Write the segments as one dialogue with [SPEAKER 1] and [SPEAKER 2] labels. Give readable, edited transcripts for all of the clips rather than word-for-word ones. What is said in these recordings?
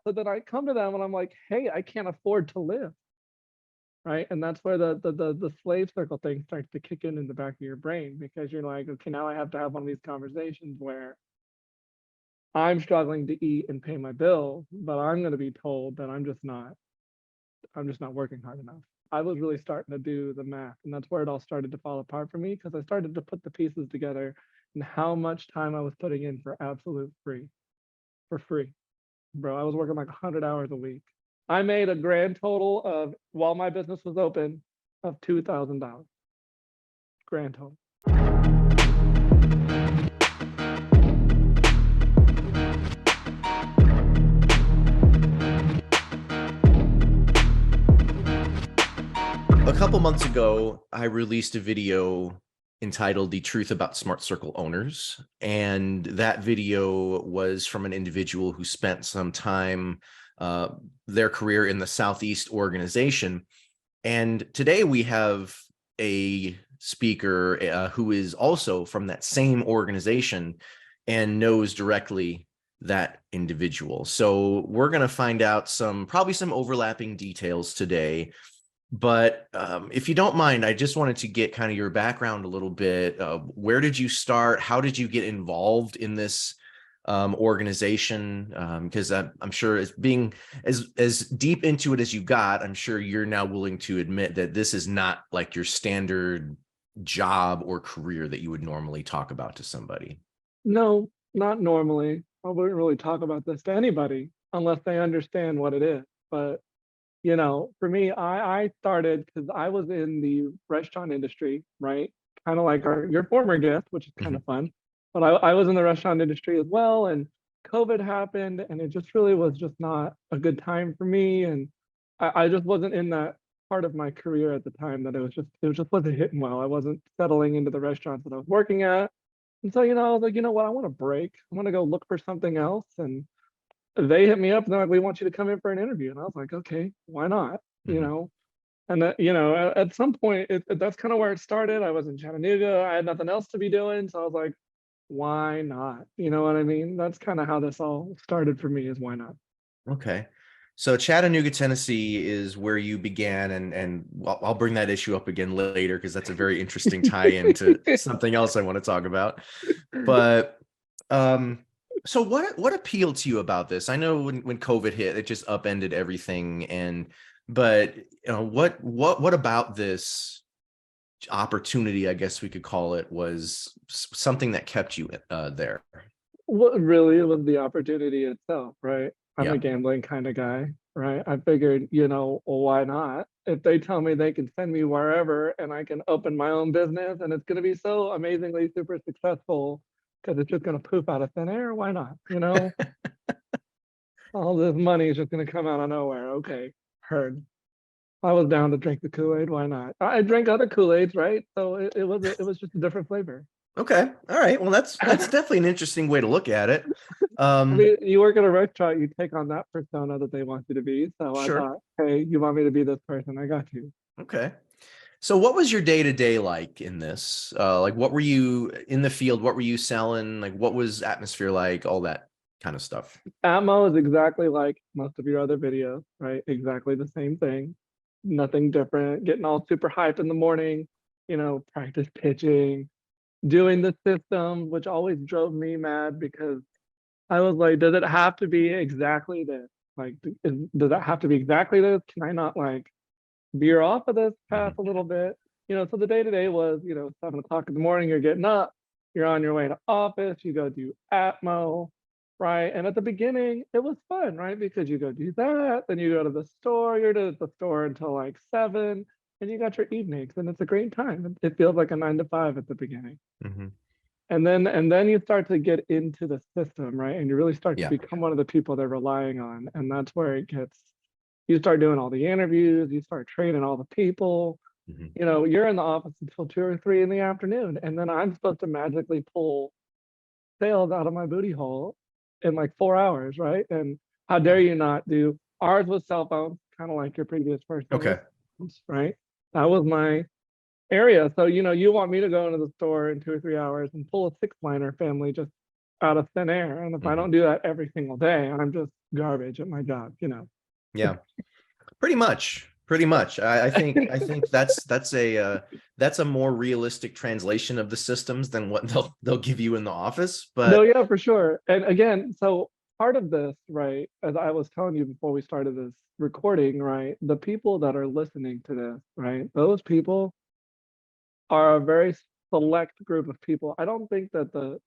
[SPEAKER 1] So then I come to them and I'm like, hey, I can't afford to live. Right. And that's where the slave circle thing starts to kick in the back of your brain, because you're like, okay, now I have to have one of these conversations where I'm struggling to eat and pay my bills, but I'm going to be told that I'm just not working hard enough. I was really starting to do the math, and that's where it all started to fall apart for me, because I started to put the pieces together and how much time I was putting in for absolute free, for free. Bro, I was working like 100 hours a week. I made a grand total of, while my business was open, of $2,000. Grand total.
[SPEAKER 2] A couple months ago, I released a video entitled "The Truth About Smart Circle Owners." And that video was from an individual who spent some time, their career in the Southeast organization. And today we have a speaker who is also from that same organization and knows directly that individual. So we're going to find out probably some overlapping details today. But if you don't mind, I just wanted to get kind of your background a little bit. Where did you start? How did you get involved in this organization? Because I'm sure, as being as deep into it as you got, I'm sure you're now willing to admit that this is not like your standard job or career that you would normally talk about to somebody.
[SPEAKER 1] No, not normally. I wouldn't really talk about this to anybody unless they understand what it is. But for me, I started because I was in the restaurant industry, right? Kind of like your former guest, which is kind of fun. But I was in the restaurant industry as well, and COVID happened, and it just really was just not a good time for me, and I just wasn't in that part of my career at the time, that it just wasn't hitting well. I wasn't settling into the restaurants that I was working at, and so I was like, you know what, I want a break. I want to go look for something else, and they hit me up and they're like, we want you to come in for an interview. And I was like, okay, why not? And that, at some point, that's kind of where it started. I was in Chattanooga. I had nothing else to be doing. So I was like, why not? You know what I mean? That's kind of how this all started for me, is why not?
[SPEAKER 2] Okay. So Chattanooga, Tennessee is where you began, and I'll bring that issue up again later because that's a very interesting tie-in to something else I want to talk about. But so what appealed to you about this? I know when COVID hit, it just upended everything, but what about this opportunity, I guess we could call it, was something that kept you there?
[SPEAKER 1] What really was the opportunity itself, right? I'm a
[SPEAKER 2] Yeah.
[SPEAKER 1] gambling kind of guy, right? I figured, well, why not? If they tell me they can send me wherever and I can open my own business and it's going to be so amazingly super successful because it's just going to poof out of thin air, why not? All this money is just going to come out of nowhere. Okay, heard. I was down to drink the Kool-Aid. Why not? I drank other Kool-Aids, right? So it was just a different flavor.
[SPEAKER 2] Okay. All right. Well, that's definitely an interesting way to look at it.
[SPEAKER 1] I mean, you work at a restaurant, you take on that persona that they want you to be. So I
[SPEAKER 2] Sure.
[SPEAKER 1] thought, hey, you want me to be this person? I got you.
[SPEAKER 2] Okay. So what was your day-to-day like in this? Like, what were you in the field? What were you selling? Like, what was atmosphere like? All that kind of stuff.
[SPEAKER 1] Atmo is exactly like most of your other videos, right? Exactly the same thing. Nothing different. Getting all super hyped in the morning, practice pitching, doing the system, which always drove me mad because I was like, does it have to be exactly this? Like, does it have to be exactly this? Can I not like veer off of this path a little bit? So the day to day was, 7 o'clock in the morning, you're getting up, you're on your way to office, you go do Atmo, right? And at the beginning, it was fun, right? Because you go do that, then you go to the store, you're at the store until like 7, and you got your evenings, and it's a great time. It feels like a 9 to 5 at the beginning.
[SPEAKER 2] Mm-hmm.
[SPEAKER 1] And then you start to get into the system, right? And you really start to
[SPEAKER 2] Yeah.
[SPEAKER 1] become one of the people they're relying on. And that's where you start doing all the interviews, you start training all the people.
[SPEAKER 2] Mm-hmm.
[SPEAKER 1] You're in the office until 2 or 3 in the afternoon. And then I'm supposed to magically pull sales out of my booty hole in like 4 hours, right? And how dare you not do ours with cell phones, kind of like your previous person
[SPEAKER 2] Okay.
[SPEAKER 1] was, right? That was my area. So, you want me to go into the store in 2 or 3 hours and pull a 6-liner family just out of thin air. And if I
[SPEAKER 2] Mm-hmm.
[SPEAKER 1] don't do that every single day, I'm just garbage at my job, you know.
[SPEAKER 2] Yeah. Pretty much. Pretty much. I think that's a more realistic translation of the systems than what they'll give you in the office.
[SPEAKER 1] No,
[SPEAKER 2] But
[SPEAKER 1] yeah, for sure. And again, so part of this, right, as I was telling you before we started this recording, right, the people that are listening to this, right, those people are a very select group of people. I don't think that the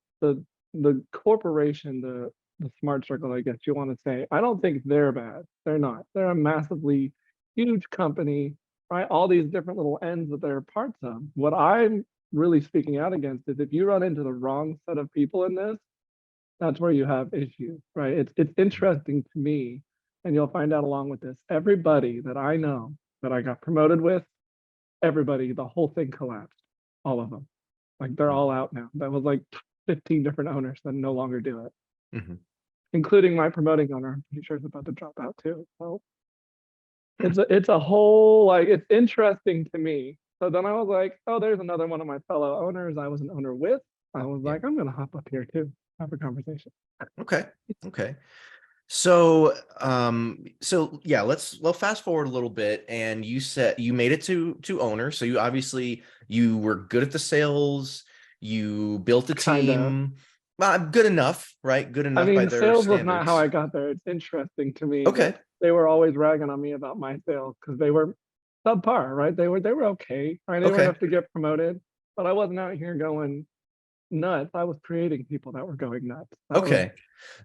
[SPEAKER 1] the corporation, the smart circle, I guess you want to say, I don't think they're bad. They're not. They're a massively huge company, right? All these different little ends that they're parts of. What I'm really speaking out against is if you run into the wrong set of people in this, that's where you have issues, right? It's interesting to me, and you'll find out along with this. Everybody that I know that I got promoted with, everybody, the whole thing collapsed. All of them. Like they're all out now. That was like 15 different owners that no longer do it,
[SPEAKER 2] Mhm.
[SPEAKER 1] including my promoting owner. I'm pretty sure is about to drop out too. So it's a whole, like, it's interesting to me. So then I was like, oh, there's another one of my fellow owners I was an owner with. I was
[SPEAKER 2] Yeah.
[SPEAKER 1] like, I'm gonna hop up here too, have a conversation.
[SPEAKER 2] Okay. Okay. So yeah, well fast forward a little bit, and you said you made it to owner. So you were good at the sales, you built a
[SPEAKER 1] Kind of.
[SPEAKER 2] team. Good enough, right? Good
[SPEAKER 1] I
[SPEAKER 2] enough by
[SPEAKER 1] mean,
[SPEAKER 2] their
[SPEAKER 1] sales was not how I
[SPEAKER 2] standards.
[SPEAKER 1] got there. It's interesting to me that
[SPEAKER 2] Okay.
[SPEAKER 1] they were always ragging on me about my sales because they were subpar, right? They were okay, right? They weren't
[SPEAKER 2] Okay.
[SPEAKER 1] enough to get promoted, but I wasn't out here going nuts. I was creating people that were going nuts.
[SPEAKER 2] Okay.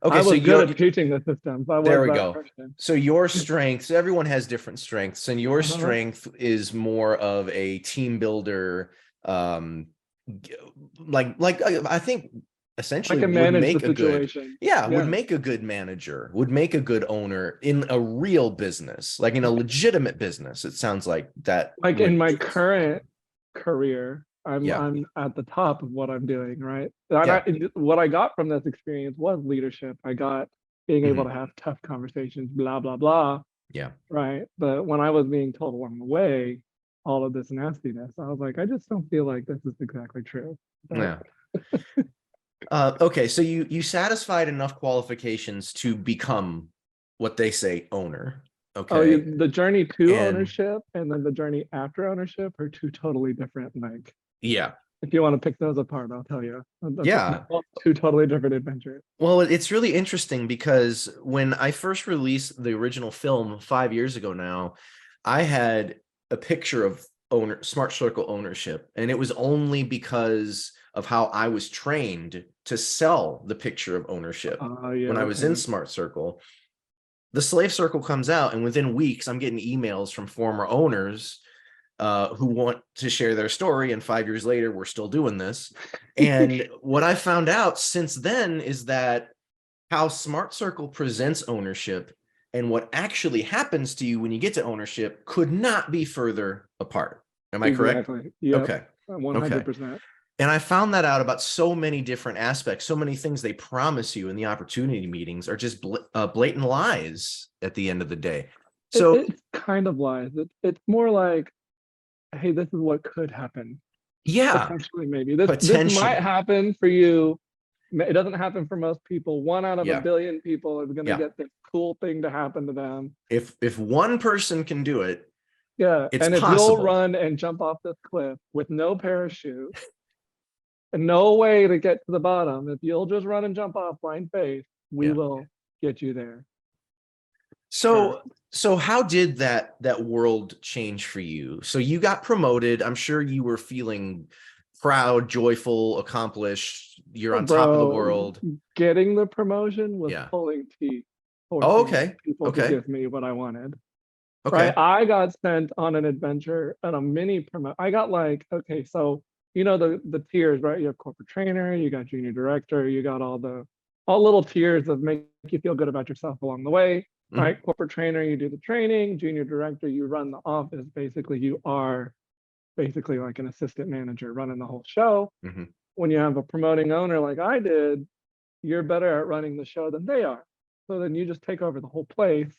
[SPEAKER 1] I
[SPEAKER 2] Okay, so
[SPEAKER 1] was good
[SPEAKER 2] you're
[SPEAKER 1] at teaching the systems. I
[SPEAKER 2] there
[SPEAKER 1] was
[SPEAKER 2] we
[SPEAKER 1] that
[SPEAKER 2] go.
[SPEAKER 1] person.
[SPEAKER 2] So your strengths, everyone has different strengths, and your
[SPEAKER 1] Uh-huh.
[SPEAKER 2] strength is more of a team builder, um, g- I think
[SPEAKER 1] I
[SPEAKER 2] essentially
[SPEAKER 1] can
[SPEAKER 2] would
[SPEAKER 1] manage the
[SPEAKER 2] make a good,
[SPEAKER 1] situation.
[SPEAKER 2] yeah, would
[SPEAKER 1] Yeah.
[SPEAKER 2] make a good manager, would make a good owner in a real business, like in a legitimate business. It sounds like that
[SPEAKER 1] Like in
[SPEAKER 2] would,
[SPEAKER 1] my current career, I'm
[SPEAKER 2] yeah,
[SPEAKER 1] I'm at the top of what I'm doing, right? And
[SPEAKER 2] yeah,
[SPEAKER 1] what I got from this experience was leadership. I got being able
[SPEAKER 2] mhm,
[SPEAKER 1] to have tough conversations, blah blah blah,
[SPEAKER 2] yeah,
[SPEAKER 1] right? But when I was being told along the way all of this nastiness, I was like, I just don't feel like this is exactly true. So,
[SPEAKER 2] yeah. Okay, so you satisfied enough qualifications to become what they say owner.
[SPEAKER 1] oh,
[SPEAKER 2] Okay.
[SPEAKER 1] the journey to
[SPEAKER 2] And
[SPEAKER 1] ownership and then the journey after ownership are two totally different. Like,
[SPEAKER 2] yeah,
[SPEAKER 1] if you want to pick those apart, I'll tell you. They're
[SPEAKER 2] yeah.
[SPEAKER 1] both two totally different adventures.
[SPEAKER 2] Well, it's really interesting because when I first released the original film 5 years ago now, I had a picture of Smart Circle ownership, and it was only because of how I was trained to sell the picture of ownership
[SPEAKER 1] Yeah,
[SPEAKER 2] when I was in
[SPEAKER 1] okay.
[SPEAKER 2] Smart Circle. The Slave Circle comes out, and within weeks, I'm getting emails from former owners who want to share their story. And 5 years later, we're still doing this. And what I found out since then is that how Smart Circle presents ownership and what actually happens to you when you get to ownership could not be further apart. Am I correct?
[SPEAKER 1] Exactly. Yep.
[SPEAKER 2] Okay. Okay.
[SPEAKER 1] 100%.
[SPEAKER 2] And I found that out about so many different aspects, so many things they promise you in the opportunity meetings are just blatant lies at the end of the day. So,
[SPEAKER 1] It's kind of lies. It's more like, hey, this is what could happen.
[SPEAKER 2] yeah,
[SPEAKER 1] Potentially, maybe. This might
[SPEAKER 2] potentially.
[SPEAKER 1] happen for you. It doesn't happen for most people. One out of a
[SPEAKER 2] Yeah.
[SPEAKER 1] billion people is going to
[SPEAKER 2] Yeah.
[SPEAKER 1] get this cool thing to happen to them.
[SPEAKER 2] If one person can do it,
[SPEAKER 1] Yeah.
[SPEAKER 2] it's
[SPEAKER 1] And if you'll
[SPEAKER 2] possible.
[SPEAKER 1] run and jump off this cliff with no parachute and no way to get to the bottom, if you'll just run and jump off blind face, we
[SPEAKER 2] Yeah.
[SPEAKER 1] will get you there. Sure.
[SPEAKER 2] So how did that world change for you? So you got promoted. I'm sure you were feeling proud, joyful, accomplished. You're
[SPEAKER 1] Oh,
[SPEAKER 2] on top of the
[SPEAKER 1] bro,
[SPEAKER 2] world.
[SPEAKER 1] getting the promotion was
[SPEAKER 2] Yeah.
[SPEAKER 1] pulling teeth,
[SPEAKER 2] Oh,
[SPEAKER 1] forcing
[SPEAKER 2] okay.
[SPEAKER 1] people to
[SPEAKER 2] Okay.
[SPEAKER 1] give me what I wanted. Right?
[SPEAKER 2] Okay.
[SPEAKER 1] I got sent on an adventure and a mini promote. I got like, okay, so you know the tiers, right? You have corporate trainer, you got junior director, you got all little tiers of make you feel good about yourself along the way.
[SPEAKER 2] Mhm.
[SPEAKER 1] Right? Corporate trainer, you do the training, junior director, you run the office. Basically, you are basically like an assistant manager running the whole show.
[SPEAKER 2] Mhm.
[SPEAKER 1] When you have a promoting owner like I did, you're better at running the show than they are. So then you just take over the whole place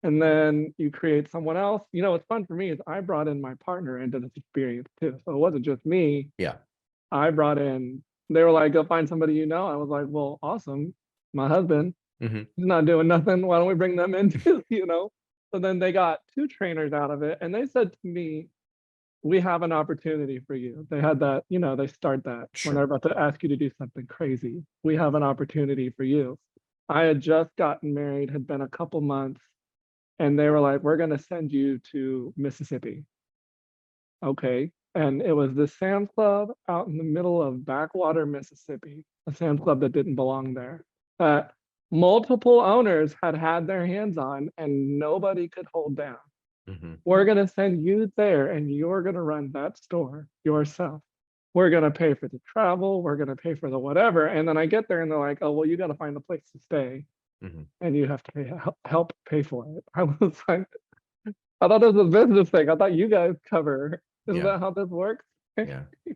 [SPEAKER 1] and then you create someone else. You know, what's fun for me is I brought in my partner into this experience too. So it wasn't just me.
[SPEAKER 2] Yeah.
[SPEAKER 1] I brought in, they were like, go find somebody you know. I was like, well, awesome. My husband.
[SPEAKER 2] Mhm.
[SPEAKER 1] He's not doing nothing. Why don't we bring them in too? So then they got 2 trainers out of it, and they said to me, we have an opportunity for you. They had that, they start that when they're
[SPEAKER 2] Sure.
[SPEAKER 1] about to ask you to do something crazy. We have an opportunity for you. I had just gotten married, had been a couple months, and they were like, we're going to send you to Mississippi. Okay. And it was the Sam's Club out in the middle of backwater Mississippi, a Sam's Club that didn't belong there, that multiple owners had their hands on and nobody could hold down.
[SPEAKER 2] Mhm.
[SPEAKER 1] We're going to send you there and you're going to run that store yourself. We're going to pay for the travel. We're going to pay for the whatever. And then I get there and they're like, oh, well, you got to find a place to stay
[SPEAKER 2] Mhm.
[SPEAKER 1] and you have to help pay for it. I was like, I thought this was a business thing. I thought you guys cover. Isn't
[SPEAKER 2] Yeah.
[SPEAKER 1] that how this works?
[SPEAKER 2] Yeah.
[SPEAKER 1] And then I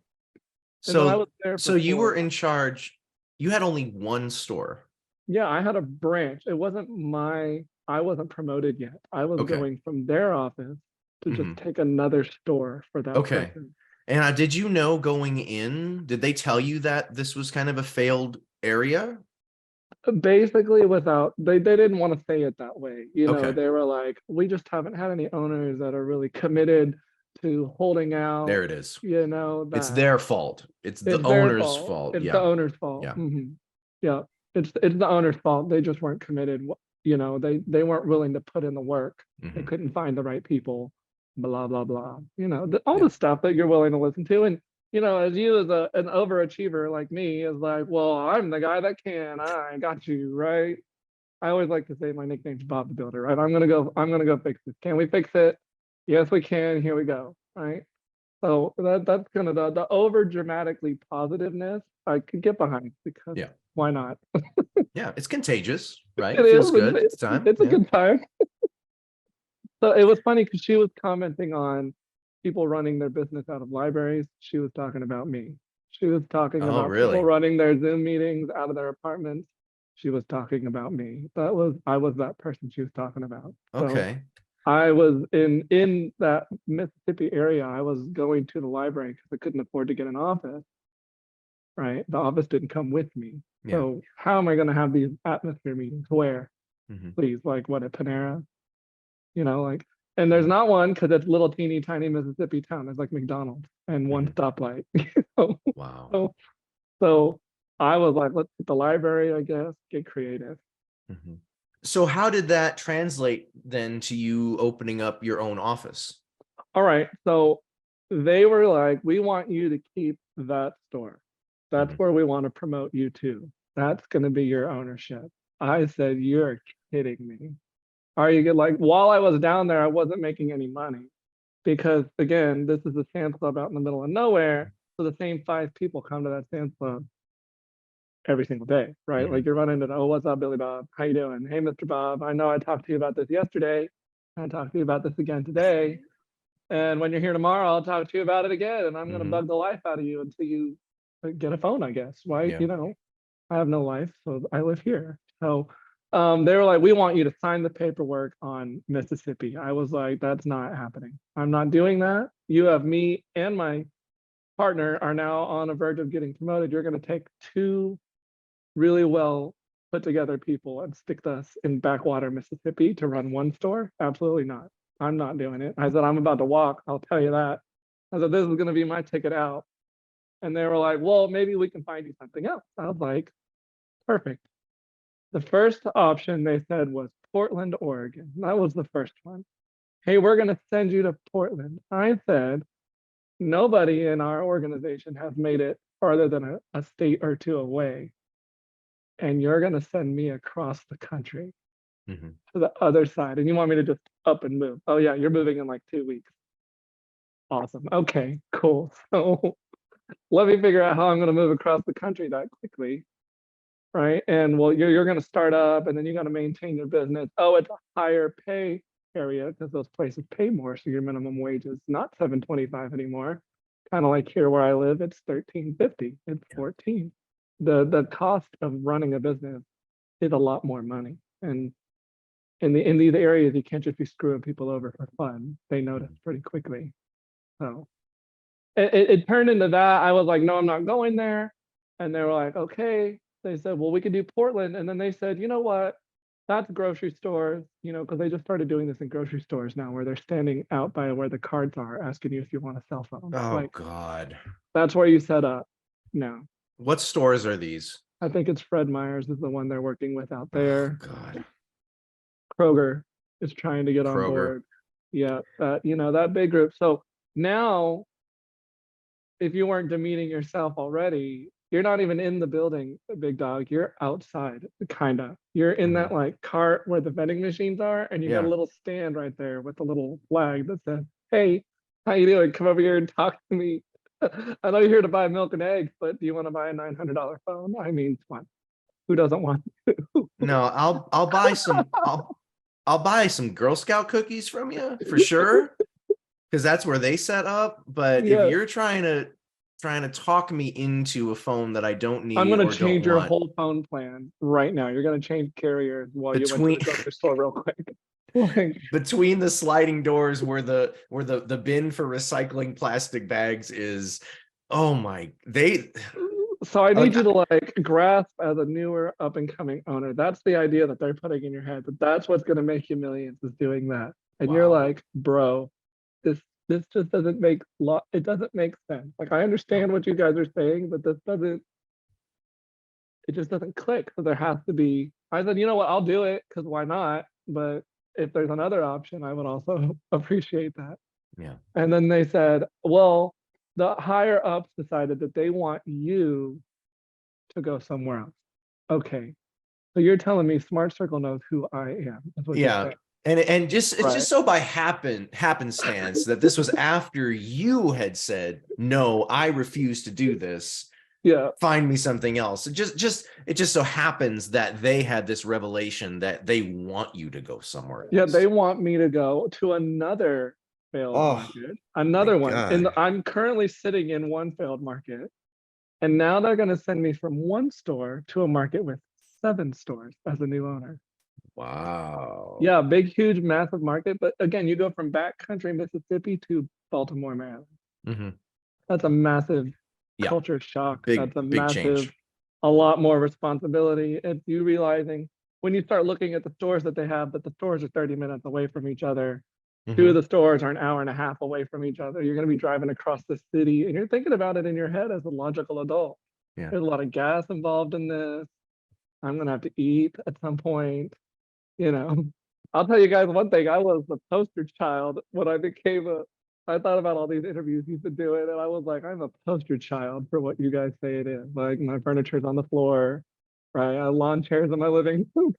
[SPEAKER 2] So
[SPEAKER 1] was there
[SPEAKER 2] so
[SPEAKER 1] for
[SPEAKER 2] you were
[SPEAKER 1] 4 months.
[SPEAKER 2] in charge. You had only one store.
[SPEAKER 1] Yeah, I had a branch. It wasn't I wasn't promoted yet. I was
[SPEAKER 2] Okay.
[SPEAKER 1] going from their office to just
[SPEAKER 2] Mhm.
[SPEAKER 1] take another store for that
[SPEAKER 2] Okay.
[SPEAKER 1] person.
[SPEAKER 2] And did you know going in, did they tell you that this was kind of a failed area?
[SPEAKER 1] Basically, they didn't want to say it that way.
[SPEAKER 2] Okay.
[SPEAKER 1] They were like, we just haven't had any owners that are really committed to holding out,
[SPEAKER 2] There it is. It's
[SPEAKER 1] that
[SPEAKER 2] their fault. It's the
[SPEAKER 1] it's their
[SPEAKER 2] owner's
[SPEAKER 1] fault.
[SPEAKER 2] fault.
[SPEAKER 1] It's the
[SPEAKER 2] Yeah.
[SPEAKER 1] owner's fault.
[SPEAKER 2] Yeah.
[SPEAKER 1] Yeah, it's the owner's fault. They just weren't committed. They weren't willing to put in the work. They
[SPEAKER 2] Mhm.
[SPEAKER 1] couldn't find the right people. Blah blah blah. All
[SPEAKER 2] Yeah.
[SPEAKER 1] the stuff that you're willing to listen to, and as you as an overachiever like me is like, well, I'm the guy that can. I got you right. I always like to say my nickname's Bob the Builder, right? I'm gonna go fix this. Can we fix it? Yes, we can. Here we go. Right. So that's kind of the over dramatically positiveness I could get behind because
[SPEAKER 2] Yeah.
[SPEAKER 1] why not?
[SPEAKER 2] Yeah. It's contagious, right?
[SPEAKER 1] It is.
[SPEAKER 2] Feels good at the time.
[SPEAKER 1] It's a
[SPEAKER 2] Yeah.
[SPEAKER 1] good time. So it was funny because she was commenting on people running their business out of libraries. She was talking about me. She was talking
[SPEAKER 2] Oh,
[SPEAKER 1] about people
[SPEAKER 2] really?
[SPEAKER 1] running their Zoom meetings out of their apartments. She was talking about me. I was that person she was talking about. So
[SPEAKER 2] Okay.
[SPEAKER 1] I was in that Mississippi area. I was going to the library because I couldn't afford to get an office. Right, the office didn't come with me.
[SPEAKER 2] Yeah.
[SPEAKER 1] So how am I going to have these atmosphere meetings? Where,
[SPEAKER 2] Mhm.
[SPEAKER 1] please, like what at Panera? Like, and there's
[SPEAKER 2] Mhm.
[SPEAKER 1] not one because it's little teeny tiny Mississippi town. There's like McDonald's and one
[SPEAKER 2] Mhm.
[SPEAKER 1] stoplight. know?
[SPEAKER 2] Wow.
[SPEAKER 1] So, so I was like, let's get the library, I guess, get creative.
[SPEAKER 2] Mhm. So how did that translate then to you opening up your own office?
[SPEAKER 1] All right. So they were like, we want you to keep that store. That's
[SPEAKER 2] Mhm.
[SPEAKER 1] where we want to promote you to. That's going to be your ownership. I said, you're kidding me. Are you good? Like, while I was down there, I wasn't making any money because, again, this is a Sam's Club out in the middle of nowhere. So the same 5 people come to that Sam's Club every single day, right? Like
[SPEAKER 2] Mhm.
[SPEAKER 1] you're running into, oh, what's up, Billy Bob? How you doing? Hey, Mr. Bob. I know I talked to you about this yesterday. I talked to you about this again today. And when you're here tomorrow, I'll talk to you about it again. And I'm gonna
[SPEAKER 2] Mhm.
[SPEAKER 1] bug the life out of you until you get a phone, I guess. Why,
[SPEAKER 2] Yeah.
[SPEAKER 1] I have no life, so I live here. So they were like, we want you to sign the paperwork on Mississippi. I was like, that's not happening. I'm not doing that. You have me and my partner are now on the verge of getting promoted. You're gonna take 2 really well put together people and stick us in backwater Mississippi to run one store? Absolutely not. I'm not doing it. I said, I'm about to walk. I'll tell you that. I said, this is going to be my ticket out. And they were like, well, maybe we can find you something else. I was like, perfect. The first option they said was Portland, Oregon. That was the first one. Hey, we're going to send you to Portland. I said, nobody in our organization has made it farther than a state or 2 away. And you're going to send me across the country
[SPEAKER 2] Mhm.
[SPEAKER 1] to the other side. And you want me to just up and move. Oh, yeah, you're moving in like 2 weeks. Awesome. Okay, cool. So let me figure out how I'm going to move across the country that quickly. Right. And well, you're going to start up and then you got to maintain your business. Oh, it's a higher pay area because those places pay more. So your minimum wage is not 7.25 anymore. Kind of like here where I live, it's 13.50. It's
[SPEAKER 2] Yeah.
[SPEAKER 1] 14. The cost of running a business is a lot more money. And in these areas, you can't just be screwing people over for fun. They notice
[SPEAKER 2] Mhm.
[SPEAKER 1] pretty quickly. So it turned into that. I was like, no, I'm not going there. And they were like, okay. they said, well, we could do Portland. And then they said, you know what? That's grocery stores, you know, because they just started doing this in grocery stores now where they're standing out by where the cards are asking you if you want a cell phone.
[SPEAKER 2] Oh
[SPEAKER 1] Like,
[SPEAKER 2] God.
[SPEAKER 1] that's where you set up now.
[SPEAKER 2] What stores are these?
[SPEAKER 1] I think it's Fred Meyer's is the one they're working with out
[SPEAKER 2] Oh
[SPEAKER 1] there.
[SPEAKER 2] God.
[SPEAKER 1] Kroger is trying to get on
[SPEAKER 2] Kroger.
[SPEAKER 1] board. Yeah, you know, that big group. So now, if you weren't demeaning yourself already, you're not even in the building, big dog. You're outside, kind of. You're in that like cart where the vending machines are, and you got a
[SPEAKER 2] Yeah.
[SPEAKER 1] little stand right there with a little flag that says, "Hey, how you doing? Come over here and talk to me. I know you're here to buy milk and eggs, but do you want to buy a $900 phone? I mean, come on, who doesn't want to?"
[SPEAKER 2] No, I'll buy some Girl Scout cookies from you for sure, because that's where they set up. But if
[SPEAKER 1] Yeah,
[SPEAKER 2] you're trying to talk me into a phone that I don't
[SPEAKER 1] I'm
[SPEAKER 2] need
[SPEAKER 1] gonna
[SPEAKER 2] or don't
[SPEAKER 1] change your
[SPEAKER 2] want,
[SPEAKER 1] whole phone plan right now. You're gonna change carriers while you went to
[SPEAKER 2] between
[SPEAKER 1] the grocery store real quick. Like,
[SPEAKER 2] between the sliding doors where the bin for recycling plastic bags is, oh my, they
[SPEAKER 1] so I
[SPEAKER 2] like
[SPEAKER 1] need you to like grasp as a newer up and coming owner. That's the idea that they're putting in your head. That that's what's gonna make you millions is doing that. And you're
[SPEAKER 2] wow.
[SPEAKER 1] like, bro, this this just doesn't make it doesn't make sense. Like I
[SPEAKER 2] No.
[SPEAKER 1] understand what you guys are saying, but this doesn't it just doesn't click. So there has to be. I said, you know what, I'll do it because why not? But if there's another option, I would also appreciate that.
[SPEAKER 2] Yeah.
[SPEAKER 1] And then they said, well, the higher ups decided that they want you to go somewhere else. Okay. So you're telling me Smart Circle knows who I am, is what you're
[SPEAKER 2] Yeah.
[SPEAKER 1] saying.
[SPEAKER 2] And just it's
[SPEAKER 1] Right.
[SPEAKER 2] just so by happenstance that this was after you had said, no, I refuse to do this.
[SPEAKER 1] Yeah.
[SPEAKER 2] Find me something else. It just so happens that they had this revelation that they want you to go somewhere
[SPEAKER 1] Yeah. They
[SPEAKER 2] else.
[SPEAKER 1] want me to go to another failed
[SPEAKER 2] Oh
[SPEAKER 1] market,
[SPEAKER 2] my
[SPEAKER 1] another one. And
[SPEAKER 2] God.
[SPEAKER 1] I'm currently sitting in one failed market. And now they're going to send me from one store to a market with 7 stores as a new owner.
[SPEAKER 2] Wow.
[SPEAKER 1] Yeah, big, huge, massive market. But again, you go from backcountry Mississippi to Baltimore, Maryland.
[SPEAKER 2] Mm-hmm.
[SPEAKER 1] That's a massive
[SPEAKER 2] Yeah.
[SPEAKER 1] culture shock. That's a
[SPEAKER 2] Big
[SPEAKER 1] massive,
[SPEAKER 2] change.
[SPEAKER 1] a lot more responsibility. It's you realizing when you start looking at the stores that they have, that the stores are 30 minutes away from each other. Two
[SPEAKER 2] Mm-hmm.
[SPEAKER 1] of the stores are an hour and a half away from each other. You're going to be driving across the city and you're thinking about it in your head as a logical adult.
[SPEAKER 2] Yeah.
[SPEAKER 1] There's a lot of gas involved in this. I'm going to have to eat at some point. You know, I'll tell you guys one thing. I was the poster child when I became a. I thought about all these interviews you've been doing, and I was like, I'm a poster child for what you guys say it is. Like my furniture's on the floor, right? I have lawn chairs in my living room.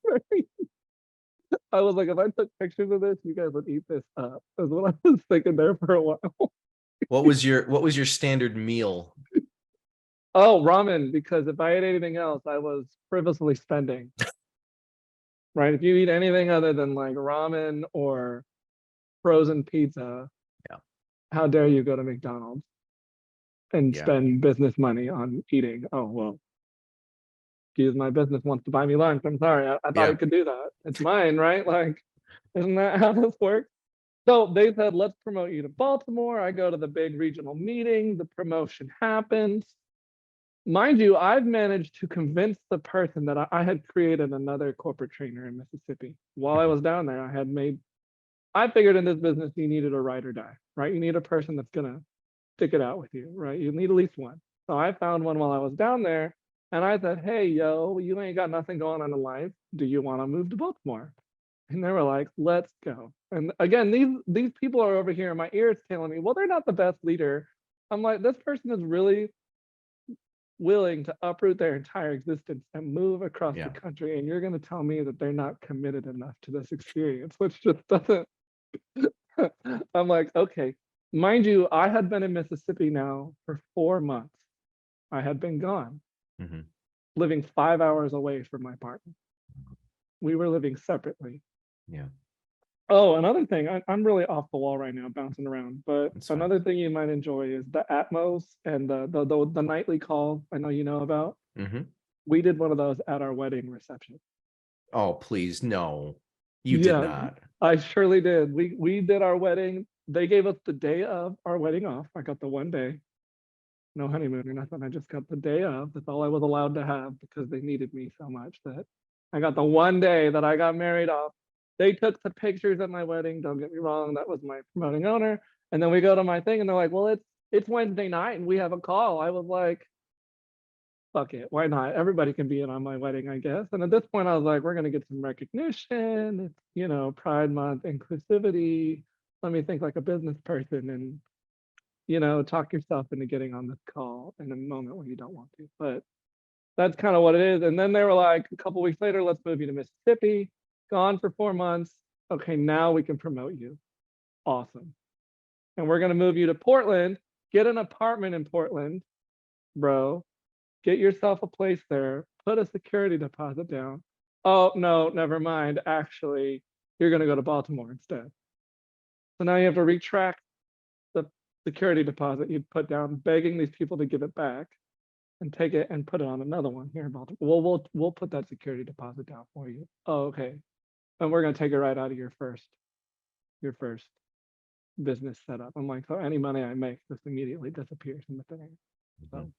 [SPEAKER 1] I was like, if I took pictures of this, you guys would eat this up. That's what I was thinking there for a while.
[SPEAKER 2] What was your standard meal?
[SPEAKER 1] Oh, ramen, because if I ate anything else, I was frivolously spending. Right? If you eat anything other than like ramen or frozen pizza,
[SPEAKER 2] Yeah.
[SPEAKER 1] how dare you go to McDonald's and
[SPEAKER 2] Yeah.
[SPEAKER 1] spend business money on eating? Oh, well, excuse my business wants to buy me lunch. I'm sorry. I thought
[SPEAKER 2] Yeah.
[SPEAKER 1] it could do that. It's mine, right? Like, isn't that how this works? So they said, let's promote you to Baltimore. I go to the big regional meeting. The promotion happens. Mind you, I've managed to convince the person that I had created another corporate trainer in Mississippi. While I
[SPEAKER 2] Mhm.
[SPEAKER 1] was down there, I figured in this business, you needed a ride or die, right? You need a person that's going to stick it out with you, right? You need at least one. So I found one while I was down there and I said, hey, yo, you ain't got nothing going on in life. Do you want to move to Baltimore? And they were like, let's go. And again, these people are over here in my ears telling me, well, they're not the best leader. I'm like, this person is really willing to uproot their entire existence and move across the
[SPEAKER 2] Yeah.
[SPEAKER 1] country. And you're going to tell me that they're not committed enough to this experience, which just doesn't. I'm like, okay. Mind you, I had been in Mississippi now for 4 months. I had been gone,
[SPEAKER 2] Mm-hmm.
[SPEAKER 1] living 5 hours away from my partner. We were living separately.
[SPEAKER 2] Yeah.
[SPEAKER 1] Oh, another thing, I'm really off the wall right now, bouncing around. But
[SPEAKER 2] That's fine.
[SPEAKER 1] another thing you might enjoy is the Atmos and the nightly call I know you know about.
[SPEAKER 2] Mm-hmm.
[SPEAKER 1] We did one of those at our wedding reception.
[SPEAKER 2] Oh, please, no, you did
[SPEAKER 1] Yeah,
[SPEAKER 2] not.
[SPEAKER 1] I surely did. We did our wedding. They gave us the day of our wedding off. I got the one day. no honeymoon or nothing. I just got the day of. That's all I was allowed to have because they needed me so much that I got the one day that I got married off. They took the pictures at my wedding. Don't get me wrong, that was my promoting owner. And then we go to my thing and they're like, well, it's Wednesday night and we have a call. I was like, fuck it, why not? Everybody can be in on my wedding, I guess. And at this point, I was like, we're gonna get some recognition. It's, you know, Pride Month, inclusivity. Let me think like a business person and, you know, talk yourself into getting on this call in a moment when you don't want to. But that's kind of what it is. And then they were like, a couple weeks later, let's move you to Mississippi. Gone for 4 months. Okay, now we can promote you. Awesome. And we're gonna move you to Portland. Get an apartment in Portland, bro. Get yourself a place there. Put a security deposit down. Oh no, never mind. Actually, you're gonna go to Baltimore instead. So now you have to retract the security deposit you put down, begging these people to give it back and take it and put it on another one here in Baltimore. Well, we'll put that security deposit down for you. Oh, okay. And we're gonna take it right out of your first business setup. I'm like, so any money I make just immediately disappears in the thing. So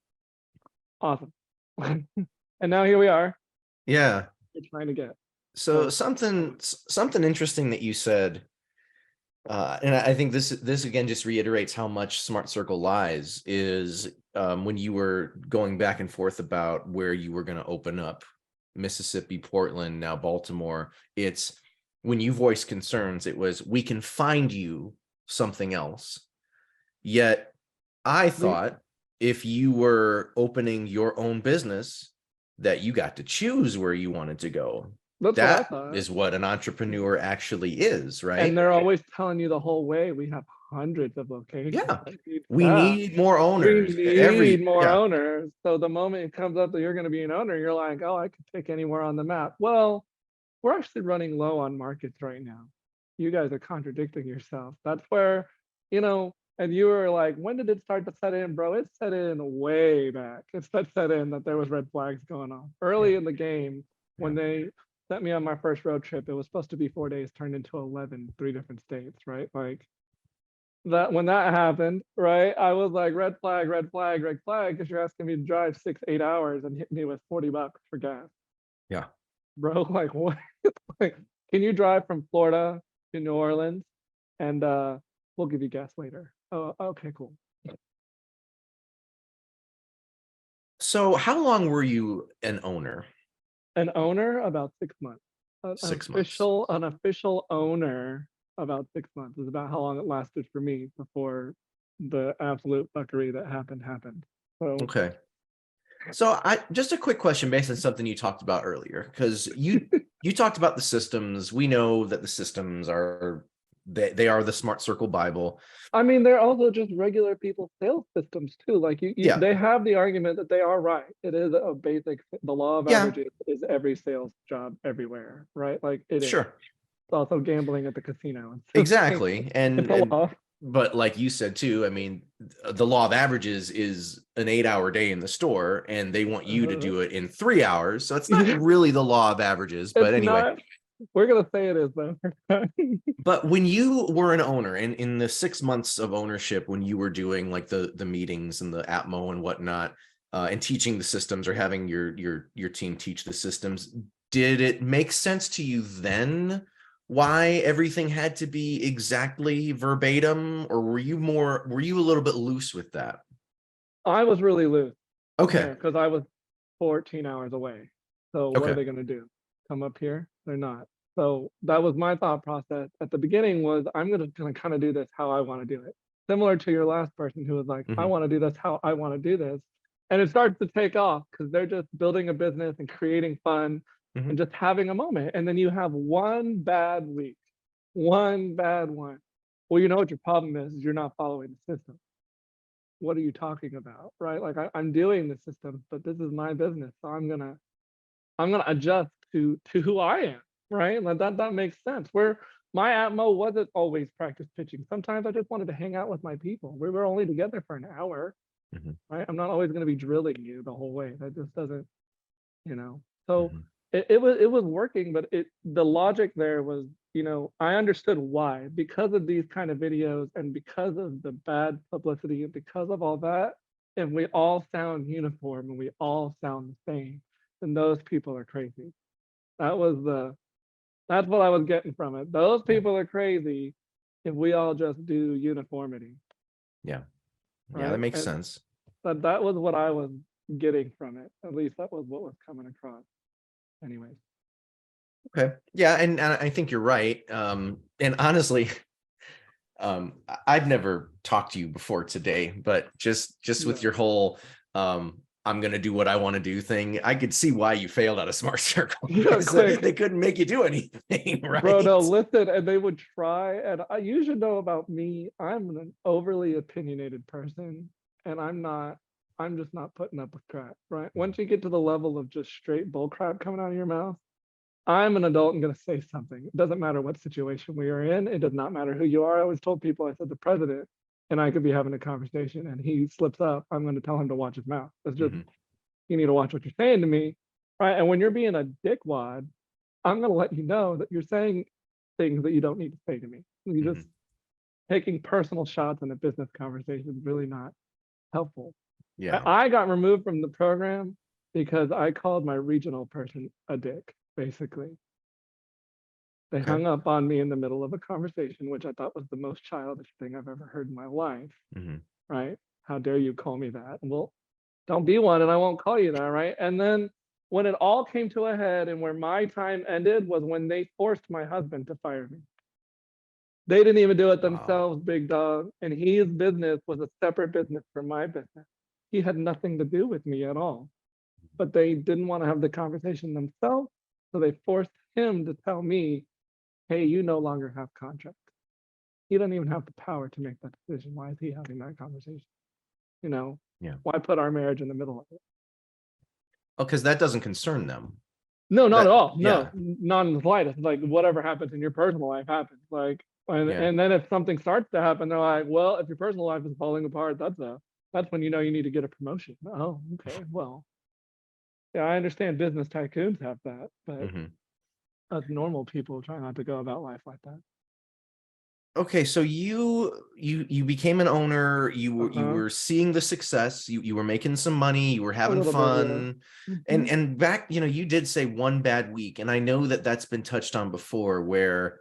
[SPEAKER 1] awesome. And now here we are.
[SPEAKER 2] Yeah.
[SPEAKER 1] We're trying to get.
[SPEAKER 2] So
[SPEAKER 1] So
[SPEAKER 2] something interesting that you said, and I think this again just reiterates how much Smart Circle lies, is when you were going back and forth about where you were going to open up, Mississippi, Portland, now Baltimore. It's when you voiced concerns, it was, we can find you something else. Yet I thought if you were opening your own business, that you got to choose where you wanted to go.
[SPEAKER 1] that's what I thought.
[SPEAKER 2] That is what an entrepreneur actually is, right?
[SPEAKER 1] And they're always telling you the whole way. We have hundreds of locations.
[SPEAKER 2] Yeah.
[SPEAKER 1] that need
[SPEAKER 2] We
[SPEAKER 1] staff.
[SPEAKER 2] need more owners.
[SPEAKER 1] We need more owners. So the moment it comes up that you're going to be an owner, you're like, oh, I could pick anywhere on the map. Well, we're actually running low on markets right now. You guys are contradicting yourself. That's where, you know, and you were like, when did it start to set in, bro? It set in way back. It set in that there was red flags going on early in the game. When they sent me on my first road trip, it was supposed to be 4 days, turned into 11, 3 different states, right? Like that, when that happened, right? I was like, red flag, red flag, red flag, because you're asking me to drive 6-8 hours and hit me with $40 for gas.
[SPEAKER 2] Yeah.
[SPEAKER 1] Bro, like what? Like, can you drive from Florida to New Orleans? And we'll give you gas later. Oh, okay, cool.
[SPEAKER 2] So how long were you an owner?
[SPEAKER 1] An owner about 6 months. An
[SPEAKER 2] 6 months.
[SPEAKER 1] official owner about 6 months is about how long it lasted for me before the absolute fuckery that happened. So
[SPEAKER 2] Okay. So I just a quick question based on something you talked about earlier, because you talked about the systems. We know that the systems are they are the Smart Circle Bible.
[SPEAKER 1] I mean, they're also just regular people's sales systems too. Like
[SPEAKER 2] Yeah.
[SPEAKER 1] they have the argument that they are right. It is a basic, the law of
[SPEAKER 2] Yeah.
[SPEAKER 1] averages is every sales job everywhere, right? Like it is.
[SPEAKER 2] Sure.
[SPEAKER 1] It's also gambling at the casino.
[SPEAKER 2] Exactly.
[SPEAKER 1] It's a law.
[SPEAKER 2] But like you said too, I mean, the law of averages is an 8-hour day in the store, and they want you to do it in 3 hours. So it's not really the law of averages, but
[SPEAKER 1] It's
[SPEAKER 2] anyway.
[SPEAKER 1] not, we're gonna say it is though.
[SPEAKER 2] But when you were an owner, and in the 6 months of ownership, when you were doing like the meetings and the Atmo and whatnot, and teaching the systems or having your team teach the systems, did it make sense to you then why everything had to be exactly verbatim, or were you a little bit loose with that?
[SPEAKER 1] I was really loose.
[SPEAKER 2] Okay.
[SPEAKER 1] Because I was 14 hours away. So what are
[SPEAKER 2] Okay.
[SPEAKER 1] they gonna do? Come up here? They're not. So that was my thought process at the beginning, was I'm gonna kind of do this how I want to do it. Similar to your last person who was like, I want to do this how I want to do this. And it starts to take off because they're just building a business and creating fun and just having a moment. And then you have one bad week, one bad one. Well, you know what your problem is you're not following the system. What are you talking about? Right? Like I'm doing the system, but this is my business. So I'm gonna adjust to who I am, right? Like that makes sense. Where my Atmo wasn't always practice pitching. Sometimes I just wanted to hang out with my people. We were only together for an hour, right? I'm not always going to be drilling you the whole way. That just doesn't, you know. So it was working, but the logic there was, you know, I understood why, because of these kind of videos and because of the bad publicity and because of all that. if we all sound uniform and we all sound the same, then those people are crazy. That was that's what I was getting from it. Those
[SPEAKER 2] Yeah.
[SPEAKER 1] people are crazy if we all just do uniformity,
[SPEAKER 2] Yeah. Yeah, that
[SPEAKER 1] right?
[SPEAKER 2] makes
[SPEAKER 1] And
[SPEAKER 2] sense.
[SPEAKER 1] that was what I was getting from it. At least that was what was coming across. Anyways.
[SPEAKER 2] Okay. Yeah, and I think you're right. And honestly, I've never talked to you before today, but just with
[SPEAKER 1] Yeah.
[SPEAKER 2] your whole I'm gonna do what I want to do thing, I could see why you failed out of Smart Circle
[SPEAKER 1] Yeah,
[SPEAKER 2] because
[SPEAKER 1] quick.
[SPEAKER 2] they couldn't make you do anything,
[SPEAKER 1] Bro,
[SPEAKER 2] right?
[SPEAKER 1] no, listen, and they would try, and you should know about me. I'm an overly opinionated person, and I'm just not putting up with crap, right? Once you get to the level of just straight bull crap coming out of your mouth, I'm an adult and gonna say something. It doesn't matter what situation we are in. It does not matter who you are. I always told people, I said the president and I could be having a conversation and he slips up, I'm gonna tell him to watch his mouth. It's just,
[SPEAKER 2] Mhm.
[SPEAKER 1] you need to watch what you're saying to me, right? And when you're being a dickwad, I'm gonna let you know that you're saying things that you don't need to say to me. You just
[SPEAKER 2] Mhm.
[SPEAKER 1] taking personal shots in a business conversation is really not helpful.
[SPEAKER 2] Yeah.
[SPEAKER 1] I got removed from the program because I called my regional person a dick, basically. They
[SPEAKER 2] Okay.
[SPEAKER 1] hung up on me in the middle of a conversation, which I thought was the most childish thing I've ever heard in my life,
[SPEAKER 2] Mhm.
[SPEAKER 1] right? How dare you call me that? Well, don't be one and I won't call you that, right? And then when it all came to a head and where my time ended was when they forced my husband to fire me. They didn't even do it
[SPEAKER 2] Wow.
[SPEAKER 1] themselves, big dog. And his business was a separate business from my business. He had nothing to do with me at all. But they didn't want to have the conversation themselves. So they forced him to tell me, hey, you no longer have contract. He doesn't even have the power to make that decision. Why is he having that conversation? You know,
[SPEAKER 2] Yeah.
[SPEAKER 1] why put our marriage in the middle of it?
[SPEAKER 2] Oh, because that doesn't concern them.
[SPEAKER 1] No, not
[SPEAKER 2] That
[SPEAKER 1] at all.
[SPEAKER 2] yeah.
[SPEAKER 1] No, not in the slightest. Like whatever happens in your personal life happens. Like,
[SPEAKER 2] Yeah.
[SPEAKER 1] and then if something starts to happen, they're like, well, if your personal life is falling apart, that's when you know you need to get a promotion. Oh, okay. Well, yeah, I understand business tycoons have that, but
[SPEAKER 2] Mhm.
[SPEAKER 1] us normal people try not to go about life like that.
[SPEAKER 2] Okay, so you became an owner, you
[SPEAKER 1] Uh-huh.
[SPEAKER 2] were seeing the success, you were making some money, you were
[SPEAKER 1] A
[SPEAKER 2] having
[SPEAKER 1] little bit, yeah.
[SPEAKER 2] fun.
[SPEAKER 1] Hmm.
[SPEAKER 2] And back, you did say one bad week, and I know that that's been touched on before where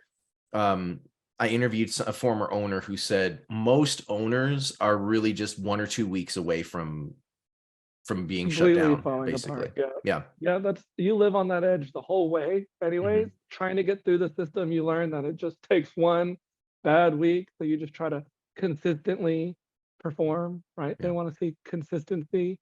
[SPEAKER 2] um I interviewed a former owner who said most owners are really just 1 or 2 weeks away from being shut
[SPEAKER 1] Completely
[SPEAKER 2] down,
[SPEAKER 1] falling
[SPEAKER 2] basically.
[SPEAKER 1] apart. Yeah.
[SPEAKER 2] Yeah.
[SPEAKER 1] Yeah, that's you live on that edge the whole way anyways.
[SPEAKER 2] Hmm.
[SPEAKER 1] Trying to get through the system, you learn that it just takes one bad week. So you just try to consistently perform, right? They
[SPEAKER 2] Yeah.
[SPEAKER 1] want to see consistency,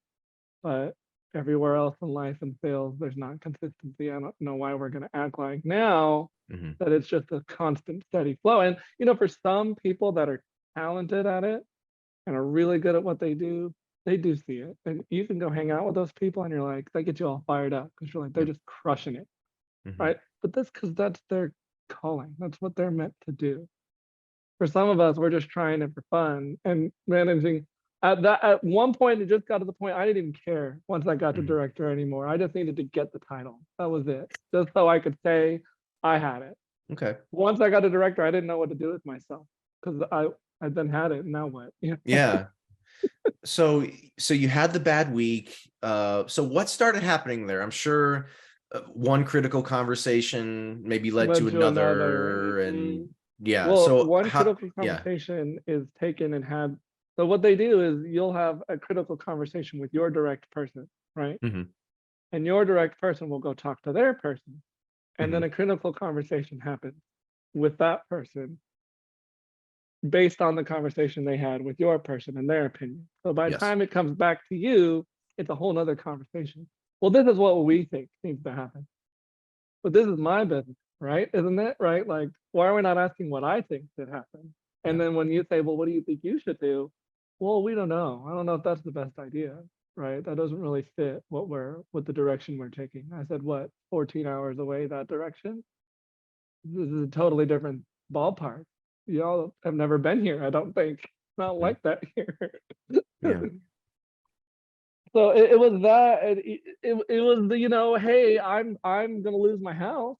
[SPEAKER 1] but everywhere else in life and sales, there's not consistency. I don't know why we're gonna act like now
[SPEAKER 2] Hmm.
[SPEAKER 1] that it's just a constant steady flow. And for some people that are talented at it, and are really good at what they do see it. And you can go hang out with those people and you're like, they get you all fired up because you're like, they're
[SPEAKER 2] Yeah.
[SPEAKER 1] just crushing it,
[SPEAKER 2] Hmm.
[SPEAKER 1] right? But that's because that's their calling. That's what they're meant to do. For some of us, we're just trying it for fun and managing. At one point, it just got to the point I didn't even care once I got to
[SPEAKER 2] Hmm.
[SPEAKER 1] director anymore. I just needed to get the title. That was it. Just so I could say I had it.
[SPEAKER 2] Okay.
[SPEAKER 1] Once I got a director, I didn't know what to do with myself because I then had it. Now what? Yeah.
[SPEAKER 2] Yeah. So you had the bad week. So what started happening there? I'm sure one critical conversation maybe led
[SPEAKER 1] Led
[SPEAKER 2] to
[SPEAKER 1] to another.
[SPEAKER 2] another, and yeah.
[SPEAKER 1] Well,
[SPEAKER 2] So
[SPEAKER 1] one
[SPEAKER 2] how?
[SPEAKER 1] critical
[SPEAKER 2] Yeah.
[SPEAKER 1] conversation is taken and had. So what they do is you'll have a critical conversation with your direct person, right?
[SPEAKER 2] Hmm.
[SPEAKER 1] And your direct person will go talk to their person, and
[SPEAKER 2] Hmm.
[SPEAKER 1] then a critical conversation happens with that person based on the conversation they had with your person and their opinion. So by the
[SPEAKER 2] Yes.
[SPEAKER 1] time it comes back to you, it's a whole nother conversation. Well, this is what we think needs to happen. But this is my business, right? Isn't it? Right? Like, why are we not asking what I think should happen? And
[SPEAKER 2] Yeah.
[SPEAKER 1] then when you say, well, what do you think you should do? Well, we don't know. I don't know if that's the best idea, right? That doesn't really fit what the direction we're taking. I said, what, 14 hours away that direction? This is a totally different ballpark. Y'all have never been here, I don't think. It's not
[SPEAKER 2] Mhm.
[SPEAKER 1] like that here.
[SPEAKER 2] Yeah.
[SPEAKER 1] So it was that it was the, hey, I'm gonna lose my house.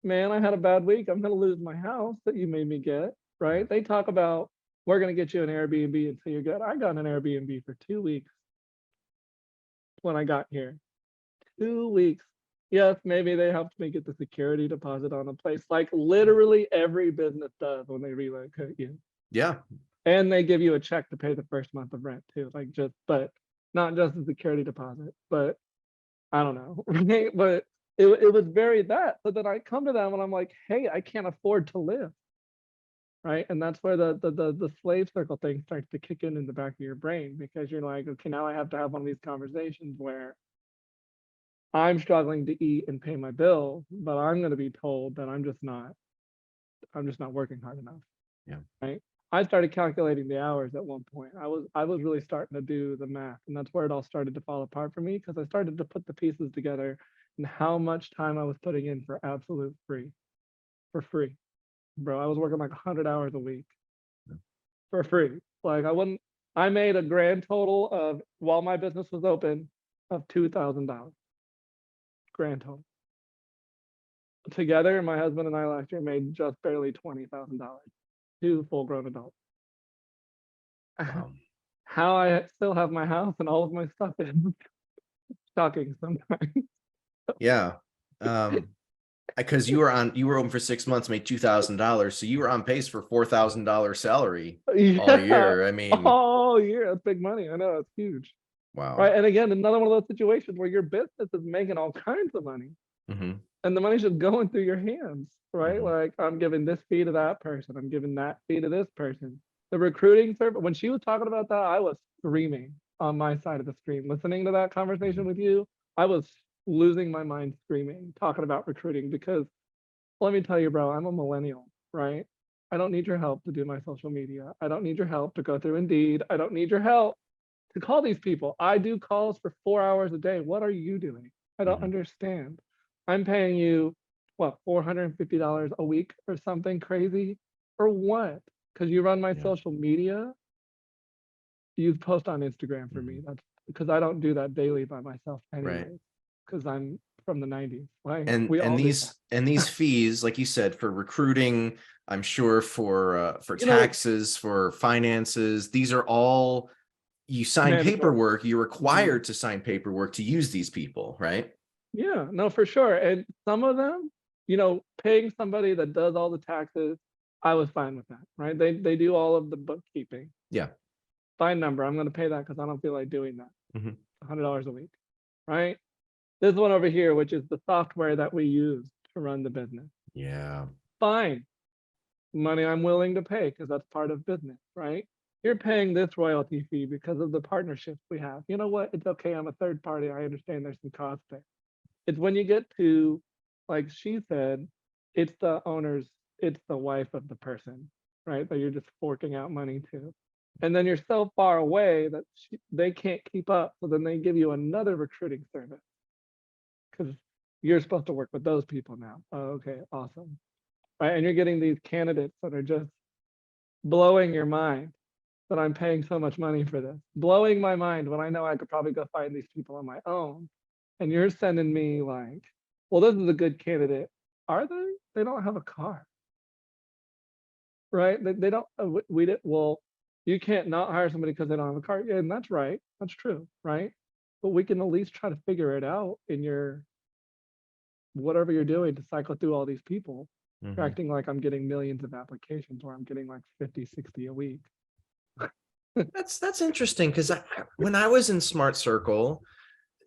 [SPEAKER 1] Man, I had a bad week. I'm gonna lose my house that you made me get,
[SPEAKER 2] Yeah.
[SPEAKER 1] right? They talk about we're gonna get you an Airbnb until you're good. I got an Airbnb for 2 weeks when I got here. 2 weeks. Yes, maybe they helped me get the security deposit on a place, like literally every business does when they relocate you.
[SPEAKER 2] Yeah.
[SPEAKER 1] And they give you a check to pay the first month of rent too, like just, but not just the security deposit, but I don't know, right? But it was very that. So then I come to them and I'm like, hey, I can't afford to live, right? And that's where the slave circle thing starts to kick in the back of your brain, because you're like, okay, now I have to have one of these conversations where I'm struggling to eat and pay my bills, but I'm going to be told that I'm just not working hard enough.
[SPEAKER 2] Yeah.
[SPEAKER 1] Right. I started calculating the hours at one point. I was really starting to do the math, and that's where it all started to fall apart for me, because I started to put the pieces together and how much time I was putting in for absolute free, for free, bro. I was working like 100 hours a week for free. Like I made a grand total of, while my business was open, of $2,000 grand total. Together, my husband and I last year made just barely $20,000, 2 full-grown adults.
[SPEAKER 2] Wow.
[SPEAKER 1] How I still have my house and all of my stuff in. Shocking sometimes.
[SPEAKER 2] Yeah. Because you were open for 6 months, made $2,000, so you were on pace for $4,000 salary all
[SPEAKER 1] Yeah,
[SPEAKER 2] year. I mean,
[SPEAKER 1] all year. That's big money. I know, it's huge.
[SPEAKER 2] wow.
[SPEAKER 1] Right. And again, another one of those situations where your business is making all kinds of money
[SPEAKER 2] Mm-hmm.
[SPEAKER 1] and the money's just going through your hands, right?
[SPEAKER 2] Mm-hmm.
[SPEAKER 1] Like, I'm giving this fee to that person, I'm giving that fee to this person. The recruiting service, when she was talking about that, I was screaming on my side of the stream. Listening to that conversation with you, I was losing my mind screaming, talking about recruiting, because let me tell you, bro, I'm a millennial, right? I don't need your help to do my social media. I don't need your help to go through Indeed. I don't need your help to call these people. I do calls for 4 hours a day. What are you doing? I don't
[SPEAKER 2] Mm-hmm.
[SPEAKER 1] understand. I'm paying you, what, $450 a week or something crazy? For what? Because you run my
[SPEAKER 2] Yeah.
[SPEAKER 1] social media? You post on Instagram for
[SPEAKER 2] Mm-hmm.
[SPEAKER 1] me. That's because I don't do that daily by myself
[SPEAKER 2] Right.
[SPEAKER 1] anyway, because I'm from the 90s. Like,
[SPEAKER 2] And
[SPEAKER 1] we all do that.
[SPEAKER 2] these fees, like you said, for recruiting, I'm sure for
[SPEAKER 1] You know,
[SPEAKER 2] taxes, for finances, these are all, you sign
[SPEAKER 1] mandatory.
[SPEAKER 2] paperwork, you're
[SPEAKER 1] Mhm.
[SPEAKER 2] required to sign paperwork to use these people, right?
[SPEAKER 1] Yeah, no, for sure. And some of them, paying somebody that does all the taxes, I was fine with that, right? They do all of the bookkeeping.
[SPEAKER 2] Yeah.
[SPEAKER 1] Fine number. I'm gonna pay that because I don't feel like doing that.
[SPEAKER 2] Mm-hmm.
[SPEAKER 1] $100 a week, right? This one over here, which is the software that we use to run the business.
[SPEAKER 2] Yeah.
[SPEAKER 1] Fine. Money I'm willing to pay because that's part of business, right? You're paying this royalty fee because of the partnerships we have. You know what? It's okay. I'm a third party. I understand there's some cost there. It's when you get to, like she said, it's the owner's, it's the wife of the person, right? That you're just forking out money to. And then you're so far away that they can't keep up. So then they give you another recruiting service because you're supposed to work with those people now. Oh, okay, awesome. Right. And you're getting these candidates that are just blowing your mind, that I'm paying so much money for this, blowing my mind when I know I could probably go find these people on my own. And you're sending me like, well, this is a good candidate. Are they? They don't have a car, right? They don't. We did. Well, you can't not hire somebody because they don't have a car. Yeah, and that's right. That's true, right? But we can at least try to figure it out in your whatever you're doing to cycle through all these people. You're
[SPEAKER 2] Mm-hmm.
[SPEAKER 1] acting like I'm getting millions of applications, or I'm getting like 50, 60 a week.
[SPEAKER 2] That's interesting, because when I was in Smart Circle,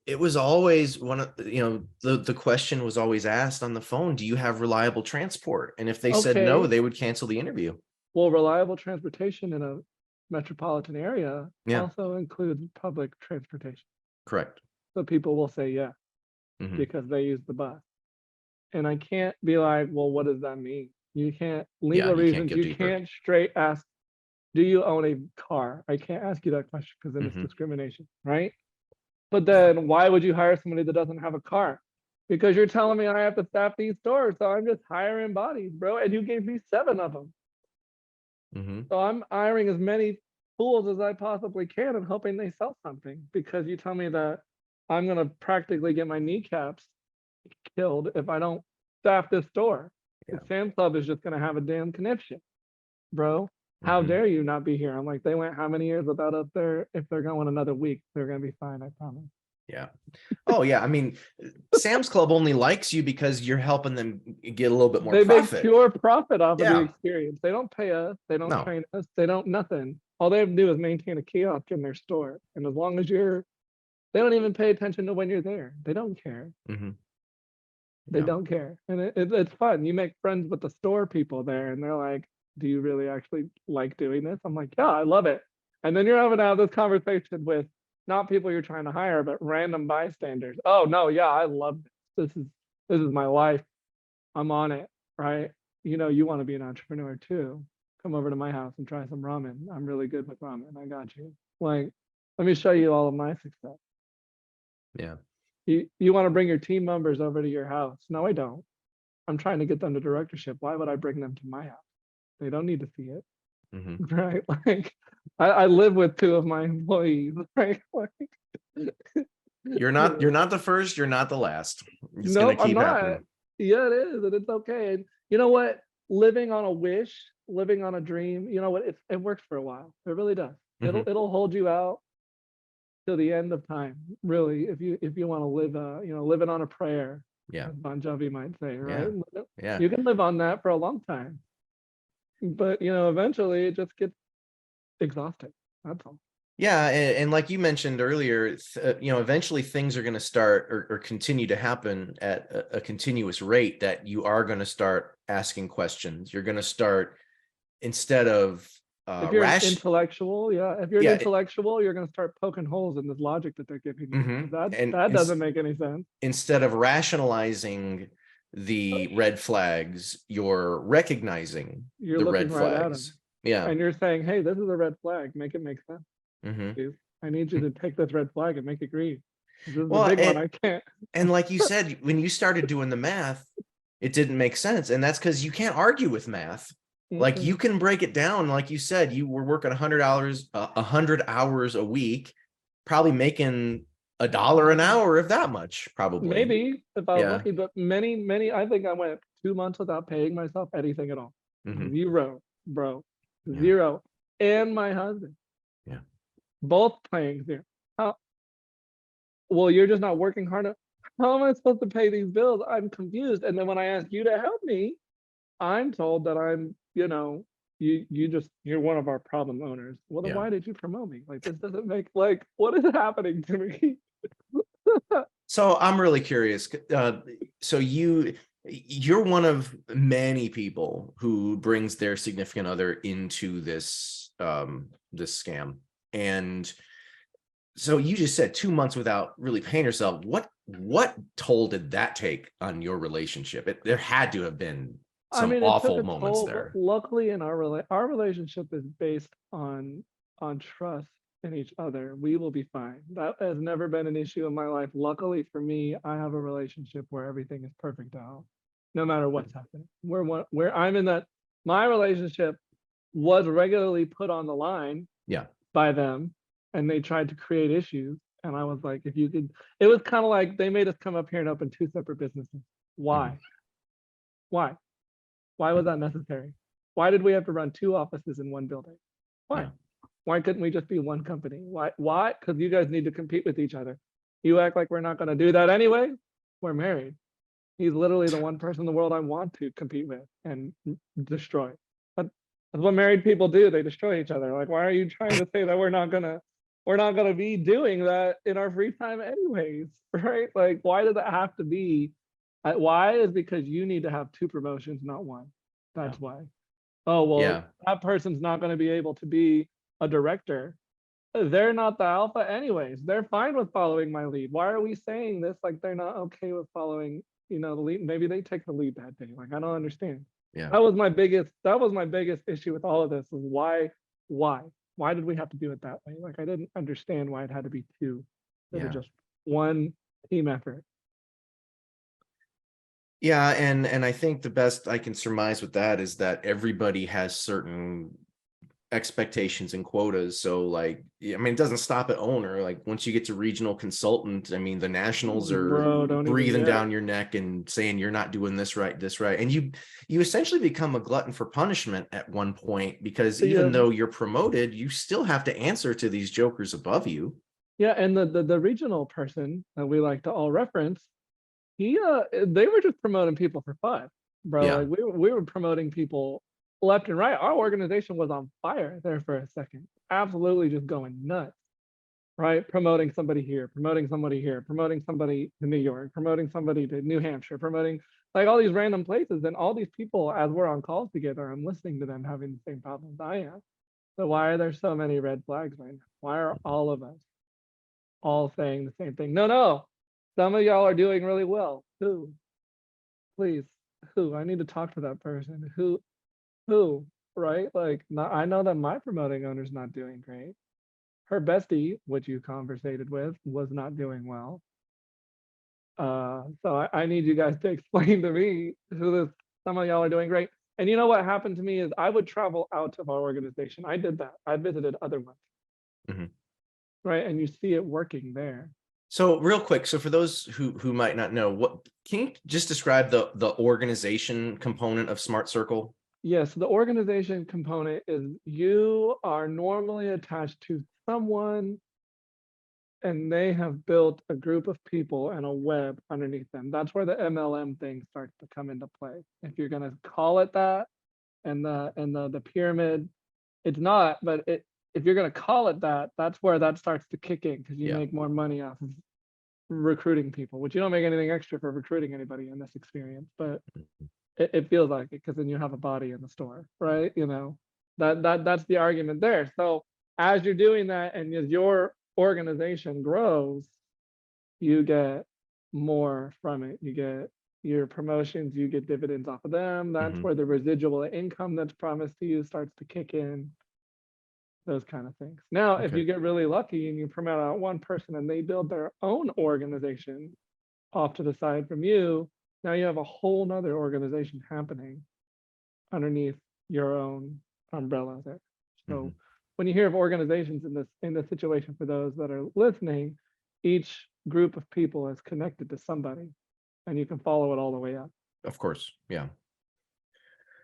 [SPEAKER 2] it was always one of the question was always asked on the phone, do you have reliable transport? And if they said no,
[SPEAKER 1] Okay,
[SPEAKER 2] they would cancel the interview.
[SPEAKER 1] well, reliable transportation in a metropolitan area
[SPEAKER 2] Yeah.
[SPEAKER 1] also includes public transportation.
[SPEAKER 2] Correct.
[SPEAKER 1] So people will say yes
[SPEAKER 2] Mm-hmm.
[SPEAKER 1] because they use the bus. And I can't be like, well, what does that mean? You can't,
[SPEAKER 2] Yeah,
[SPEAKER 1] legal
[SPEAKER 2] you can't
[SPEAKER 1] reasons,
[SPEAKER 2] go
[SPEAKER 1] you
[SPEAKER 2] deeper.
[SPEAKER 1] can't straight ask, do you own a car? I can't ask you that question because then it's
[SPEAKER 2] Mm-hmm.
[SPEAKER 1] discrimination, right? But
[SPEAKER 2] Yeah.
[SPEAKER 1] then why would you hire somebody that doesn't have a car? Because you're telling me I have to staff these stores, so I'm just hiring bodies, bro. And you gave me 7 of them.
[SPEAKER 2] Mm-hmm.
[SPEAKER 1] So I'm hiring as many fools as I possibly can and hoping they sell something, because you tell me that I'm gonna practically get my kneecaps killed if I don't staff this store. The
[SPEAKER 2] Yeah.
[SPEAKER 1] Sam's Club is just gonna have a damn conniption, bro. How
[SPEAKER 2] Mm-hmm.
[SPEAKER 1] dare you not be here? I'm like, they went how many years without us there? If they're going another week, they're gonna be fine, I promise.
[SPEAKER 2] Yeah. Oh yeah. I mean, Sam's Club only likes you because you're helping them get a little bit more
[SPEAKER 1] They make
[SPEAKER 2] profit.
[SPEAKER 1] pure profit off of the
[SPEAKER 2] Yeah.
[SPEAKER 1] experience. They don't pay us. They don't
[SPEAKER 2] No.
[SPEAKER 1] train us. They don't nothing. All they have to do is maintain a kiosk in their store. And as long as they don't even pay attention to when you're there. They don't care.
[SPEAKER 2] Mm-hmm.
[SPEAKER 1] They
[SPEAKER 2] Yeah.
[SPEAKER 1] don't care. And it's fun. You make friends with the store people there and they're like, do you really actually like doing this? I'm like, yeah, I love it. And then you're having to have this conversation with not people you're trying to hire, but random bystanders. Oh no, yeah, I love this. This is my life. I'm on it, right? You know, you want to be an entrepreneur too. Come over to my house and try some ramen. I'm really good with ramen. I got you. Like, let me show you all of my success.
[SPEAKER 2] Yeah.
[SPEAKER 1] You want to bring your team members over to your house? No, I don't. I'm trying to get them to directorship. Why would I bring them to my house? They don't need to see it,
[SPEAKER 2] Mm-hmm.
[SPEAKER 1] right? Like, I live with two of my employees, right? Like,
[SPEAKER 2] You're not the first, you're not the last. It's gonna
[SPEAKER 1] nope, I'm
[SPEAKER 2] keep
[SPEAKER 1] not.
[SPEAKER 2] happening.
[SPEAKER 1] Yeah, it is, and it's okay. And you know what? Living on a wish, living on a dream, you know what? It works for a while. It really does.
[SPEAKER 2] Mm-hmm.
[SPEAKER 1] It'll hold you out till the end of time. Really, if you want to live, living on a prayer,
[SPEAKER 2] Yeah.
[SPEAKER 1] as Bon Jovi might say, right?
[SPEAKER 2] Yeah. Yeah.
[SPEAKER 1] You can live on that for a long time, but eventually it just gets exhausting. That's all.
[SPEAKER 2] Yeah, and like you mentioned earlier, eventually things are going to start or continue to happen at a continuous rate that you are going to start asking questions. You're going to start, instead of
[SPEAKER 1] If you're an
[SPEAKER 2] rash,
[SPEAKER 1] intellectual, yeah, if you're an
[SPEAKER 2] yeah,
[SPEAKER 1] intellectual, you're going to start poking holes in this logic that they're giving you.
[SPEAKER 2] mhm. And
[SPEAKER 1] That doesn't make any sense.
[SPEAKER 2] instead of rationalizing the red flags, you're recognizing
[SPEAKER 1] You're
[SPEAKER 2] the
[SPEAKER 1] looking
[SPEAKER 2] red
[SPEAKER 1] right at them
[SPEAKER 2] flags. Yeah.
[SPEAKER 1] and you're saying, "Hey, this is a red flag. Make it make sense,
[SPEAKER 2] Hmm.
[SPEAKER 1] please. I need you to take this red flag and make it green. This is a
[SPEAKER 2] Well,
[SPEAKER 1] big one. I can't."
[SPEAKER 2] and like you said, when you started doing the math, it didn't make sense. And that's because you can't argue with math. Like, you
[SPEAKER 1] Mm-mm.
[SPEAKER 2] can break it down. Like you said, you were working 100 hours a week, probably making $1 an hour, if that much, probably.
[SPEAKER 1] Maybe if I was
[SPEAKER 2] Yeah.
[SPEAKER 1] lucky, but many, I think I went 2 months without paying myself anything at all.
[SPEAKER 2] Hmm.
[SPEAKER 1] Zero, bro,
[SPEAKER 2] Yeah.
[SPEAKER 1] zero. And my husband,
[SPEAKER 2] Yeah.
[SPEAKER 1] both paying zero. How, well, you're just not working hard enough. How am I supposed to pay these bills? I'm confused. And then when I ask you to help me, I'm told that you're one of our problem owners. Well, then
[SPEAKER 2] Yeah.
[SPEAKER 1] why did you promote me? Like, this doesn't make, like, what is happening to me?
[SPEAKER 2] So I'm really curious. So you're one of many people who brings their significant other into this scam. And so you just said 2 months without really paying yourself. What toll did that take on your relationship? There had to have been
[SPEAKER 1] I
[SPEAKER 2] some
[SPEAKER 1] mean, it took
[SPEAKER 2] awful
[SPEAKER 1] a
[SPEAKER 2] moments
[SPEAKER 1] toll, but
[SPEAKER 2] there.
[SPEAKER 1] luckily in our relationship is based on trust in each other. We will be fine. That has never been an issue in my life. Luckily for me, I have a relationship where everything is perfect now, no matter what's happening. Where I'm in that, my relationship was regularly put on the line
[SPEAKER 2] Yeah.
[SPEAKER 1] by them, and they tried to create issues. And I was like, if you could, it was kind of like they made us come up here and open two separate businesses.
[SPEAKER 2] Mhm.
[SPEAKER 1] Why? Why? Why was that necessary? Why did we have to run two offices in one building? Why?
[SPEAKER 2] Yeah.
[SPEAKER 1] Why couldn't we just be one company? Why? Because you guys need to compete with each other. You act like we're not going to do that anyway. We're married. He's literally the one person in the world I want to compete with and destroy. But that's what married people do. They destroy each other. Like, why are you trying to say that we're not gonna be doing that in our free time anyways, right? Like, why does it have to be? Why is because you need to have two promotions, not one.
[SPEAKER 2] Yeah.
[SPEAKER 1] That's why. Oh, well,
[SPEAKER 2] Yeah.
[SPEAKER 1] that person's not going to be able to be a director. They're not the alpha anyways. They're fine with following my lead. Why are we saying this like they're not okay with following, the lead? Maybe they take the lead that day. Like, I don't understand.
[SPEAKER 2] Yeah.
[SPEAKER 1] That was my biggest issue with all of this is why? Why did we have to do it that way? Like, I didn't understand why it had to be two. It was
[SPEAKER 2] Yeah.
[SPEAKER 1] just one team effort.
[SPEAKER 2] Yeah, and I think the best I can surmise with that is that everybody has certain expectations and quotas. So like, I mean, it doesn't stop at owner. Like, once you get to regional consultant, I mean, the nationals are
[SPEAKER 1] Bro, don't even,
[SPEAKER 2] breathing
[SPEAKER 1] yeah.
[SPEAKER 2] down your neck and saying you're not doing this right. And you essentially become a glutton for punishment at one point, because even
[SPEAKER 1] Yeah.
[SPEAKER 2] though you're promoted, you still have to answer to these jokers above you.
[SPEAKER 1] Yeah, and the regional person that we like to all reference, they were just promoting people for fun, bro.
[SPEAKER 2] Yeah.
[SPEAKER 1] Like we were promoting people left and right. Our organization was on fire there for a second, absolutely just going nuts, right? Promoting somebody here, promoting somebody here, promoting somebody to New York, promoting somebody to New Hampshire, promoting like all these random places, and all these people as we're on calls together, I'm listening to them having the same problems I am. So why are there so many red flags right now? Why are all of us all saying the same thing? No, no. Some of y'all are doing really well. Who? Please. Who? I need to talk to that person. Who? Right? Like, not, I know that my promoting owner's not doing great. Her bestie, which you conversated with, was not doing well. So I need you guys to explain to me who this. Some of y'all are doing great. And you know what happened to me is I would travel out of our organization. I did that. I visited other ones,
[SPEAKER 2] Mhm.
[SPEAKER 1] right? And you see it working there.
[SPEAKER 2] So real quick, so for those who might not know, what can you just describe the organization component of Smart Circle?
[SPEAKER 1] Yes, the organization component is you are normally attached to someone and they have built a group of people and a web underneath them. That's where the MLM thing starts to come into play. If you're gonna call it that, and the pyramid, it's not, but if you're gonna call it that, that's where that starts to kick in because you
[SPEAKER 2] Yeah.
[SPEAKER 1] make more money off of recruiting people, which you don't make anything extra for recruiting anybody in this experience, but it feels like it because then you have a body in the store, right? You know, that's the argument there. So as you're doing that and as your organization grows, you get more from it. You get your promotions, you get dividends off of them. That's
[SPEAKER 2] Mhm.
[SPEAKER 1] where the residual income that's promised to you starts to kick in, those kind of things. Now, if
[SPEAKER 2] Okay.
[SPEAKER 1] you get really lucky and you promote out one person and they build their own organization off to the side from you, now you have a whole nother organization happening underneath your own umbrella there. So
[SPEAKER 2] Mhm.
[SPEAKER 1] when you hear of organizations in this situation, for those that are listening, each group of people is connected to somebody and you can follow it all the way up.
[SPEAKER 2] Of course. Yeah.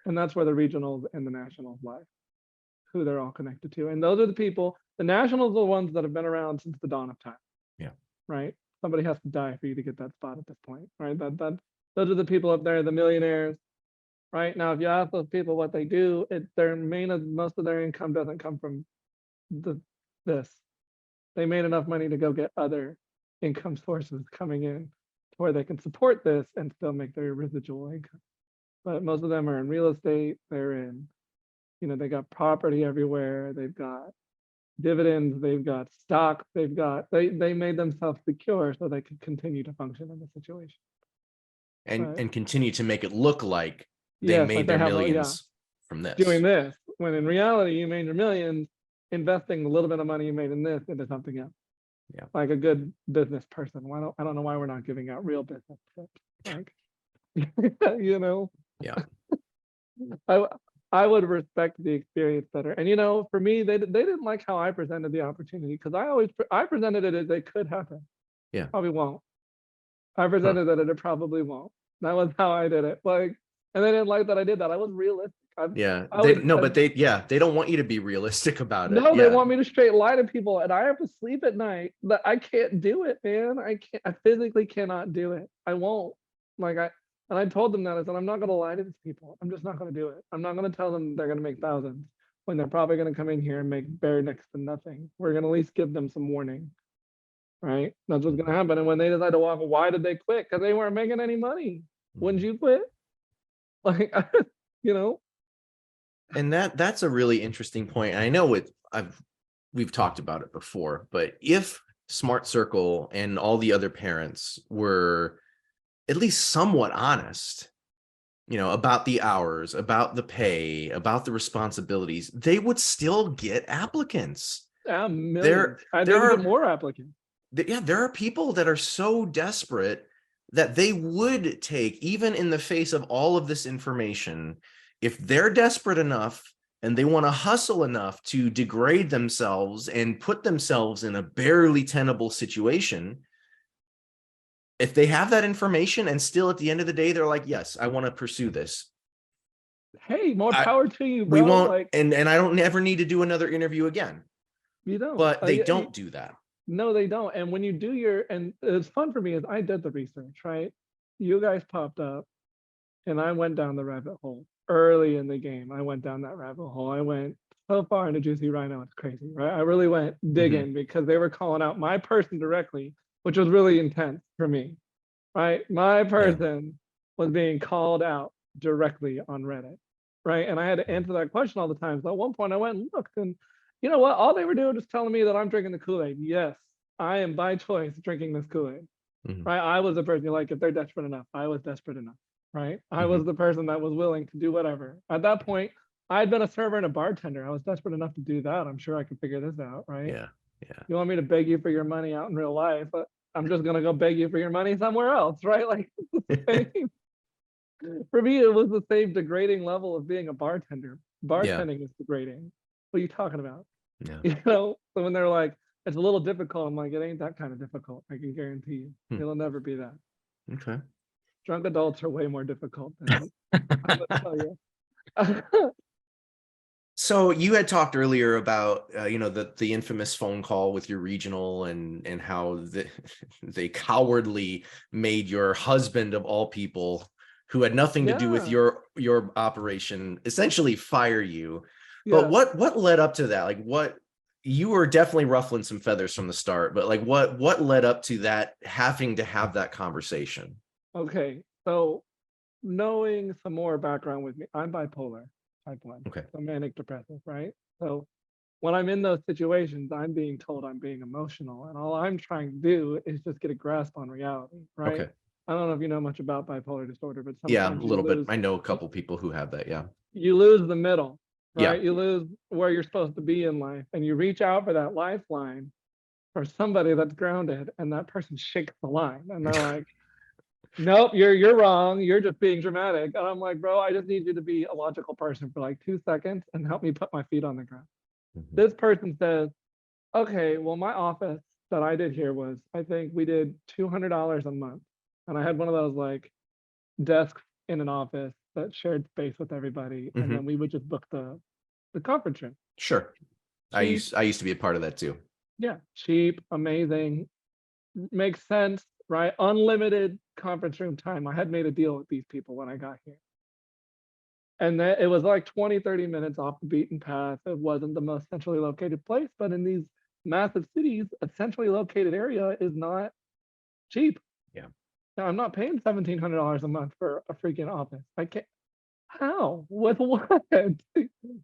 [SPEAKER 1] And that's where the regionals and the nationals lie, who they're all connected to. And those are the people, the nationals are the ones that have been around since the dawn of time,
[SPEAKER 2] Yeah.
[SPEAKER 1] right? Somebody has to die for you to get that spot at this point, right? Those are the people up there, the millionaires, right? Now, if you ask those people what they do, their most of their income doesn't come from this. They made enough money to go get other income sources coming in to where they can support this and still make their residual income. But most of them are in real estate. They're in, they got property everywhere. They've got dividends. They've got stocks. They made themselves secure so they could continue to function in the situation. Right?
[SPEAKER 2] And continue to make it look like they
[SPEAKER 1] Yes, like
[SPEAKER 2] made
[SPEAKER 1] they
[SPEAKER 2] their
[SPEAKER 1] have
[SPEAKER 2] millions from
[SPEAKER 1] doing
[SPEAKER 2] this.
[SPEAKER 1] this, when in reality you made your millions investing a little bit of money you made in this into something else.
[SPEAKER 2] Yeah.
[SPEAKER 1] Like a good business person. I don't know why we're not giving out real business tips. Like, you know,
[SPEAKER 2] Yeah.
[SPEAKER 1] I I would respect the experience better. And for me, they didn't like how I presented the opportunity because I presented it as it could happen.
[SPEAKER 2] Yeah.
[SPEAKER 1] Probably won't. I
[SPEAKER 2] Huh.
[SPEAKER 1] presented that it probably won't. That was how I did it. Like, and they didn't like that I did that. I was realistic.
[SPEAKER 2] Yeah.
[SPEAKER 1] I
[SPEAKER 2] They
[SPEAKER 1] would
[SPEAKER 2] no, but they don't want you to be realistic about it.
[SPEAKER 1] No, they
[SPEAKER 2] Yeah.
[SPEAKER 1] want me to straight lie to people, and I have to sleep at night. But I can't do it, man. I can't. I physically cannot do it. I won't. Like and I told them that I said I'm not gonna lie to these people. I'm just not gonna do it. I'm not gonna tell them they're gonna make thousands when they're probably gonna come in here and make bare next to nothing. We're gonna at least give them some warning, right? That's what's gonna happen. And when they decide to walk, why did they quit? Because they weren't making any money. Wouldn't you quit? Like, you know?
[SPEAKER 2] And that's a really interesting point. I know we've talked about it before, but if Smart Circle and all the other parents were at least somewhat honest, about the hours, about the pay, about the responsibilities, they would still get applicants.
[SPEAKER 1] Millions.
[SPEAKER 2] There,
[SPEAKER 1] They
[SPEAKER 2] there
[SPEAKER 1] would get
[SPEAKER 2] are,
[SPEAKER 1] more applicants.
[SPEAKER 2] yeah, there are people that are so desperate that they would take, even in the face of all of this information, if they're desperate enough and they want to hustle enough to degrade themselves and put themselves in a barely tenable situation. If they have that information and still at the end of the day, they're like, yes, I want to pursue this.
[SPEAKER 1] Hey, more power to you,
[SPEAKER 2] We
[SPEAKER 1] bro.
[SPEAKER 2] won't,
[SPEAKER 1] Like,
[SPEAKER 2] and I don't ever need to do another interview again.
[SPEAKER 1] you don't.
[SPEAKER 2] But they don't do that.
[SPEAKER 1] No, they don't. And when you do and it's fun for me is I did the research, right? You guys popped up and I went down the rabbit hole early in the game. I went down that rabbit hole. I went so far into Juicy Rhino, it's crazy, right? I really went digging because they were calling out my person directly, which was really intense for me, right? My
[SPEAKER 2] Yeah.
[SPEAKER 1] person was being called out directly on Reddit, right? And I had to answer that question all the time. So at one point I went and looked, and you know what? All they were doing was telling me that I'm drinking the Kool-Aid. Yes, I am by choice drinking this Kool-Aid,
[SPEAKER 2] Mhm.
[SPEAKER 1] right? I was the person like, if they're desperate enough, I was desperate enough, right? I was
[SPEAKER 2] Mhm.
[SPEAKER 1] the person that was willing to do whatever. At that point, I'd been a server and a bartender. I was desperate enough to do that. I'm sure I could figure this out, right?
[SPEAKER 2] Yeah. Yeah.
[SPEAKER 1] You want me to beg you for your money out in real life, but I'm just gonna go beg you for your money somewhere else, right? Like same. For me, it was the same degrading level of being a bartender.
[SPEAKER 2] Yeah.
[SPEAKER 1] Bartending is degrading. What are you talking about?
[SPEAKER 2] Yeah.
[SPEAKER 1] You know, so when they're like, it's a little difficult, I'm like, it ain't that kind of difficult. I can guarantee you.
[SPEAKER 2] Hmm.
[SPEAKER 1] It'll never be that.
[SPEAKER 2] Okay.
[SPEAKER 1] Drunk adults are way more difficult than I'm gonna tell you.
[SPEAKER 2] So you had talked earlier about the infamous phone call with your regional and how they cowardly made your husband of all people, who had nothing to do with
[SPEAKER 1] Yeah,
[SPEAKER 2] your operation, essentially fire you. But
[SPEAKER 1] yeah.
[SPEAKER 2] what led up to that? Like, what, you were definitely ruffling some feathers from the start, but like what led up to that, having to have that conversation?
[SPEAKER 1] Okay. So knowing some more background with me, I'm bipolar type 1,
[SPEAKER 2] Okay.
[SPEAKER 1] so manic depressive, right? So when I'm in those situations, I'm being told I'm being emotional, and all I'm trying to do is just get a grasp on reality, right?
[SPEAKER 2] Okay.
[SPEAKER 1] I don't know if you know much about bipolar disorder, but
[SPEAKER 2] Yeah, a
[SPEAKER 1] sometimes
[SPEAKER 2] little bit. I know a couple people who have that. Yeah.
[SPEAKER 1] you lose the middle,
[SPEAKER 2] Yeah.
[SPEAKER 1] right? You lose where you're supposed to be in life, and you reach out for that lifeline for somebody that's grounded, and that person shakes the line, and they're like, "Nope, you're wrong. You're just being dramatic." And I'm like, "Bro, I just need you to be a logical person for like 2 seconds and help me put my feet on the ground."
[SPEAKER 2] Mhm.
[SPEAKER 1] This person says, okay, well, my office that I did here was, I think we did $200 a month. And I had one of those like desks in an office that shared space with everybody. And then
[SPEAKER 2] Mhm.
[SPEAKER 1] we would just book the conference room.
[SPEAKER 2] Sure.
[SPEAKER 1] Cheap,
[SPEAKER 2] I used to be a part of that too.
[SPEAKER 1] yeah, cheap, amazing, makes sense, right? Unlimited conference room time. I had made a deal with these people when I got here. And that it was like 20, 30 minutes off the beaten path. It wasn't the most centrally located place, but in these massive cities, a centrally located area is not cheap.
[SPEAKER 2] Yeah.
[SPEAKER 1] Now, I'm not paying $1,700 a month for a freaking office. I can't. How? With what?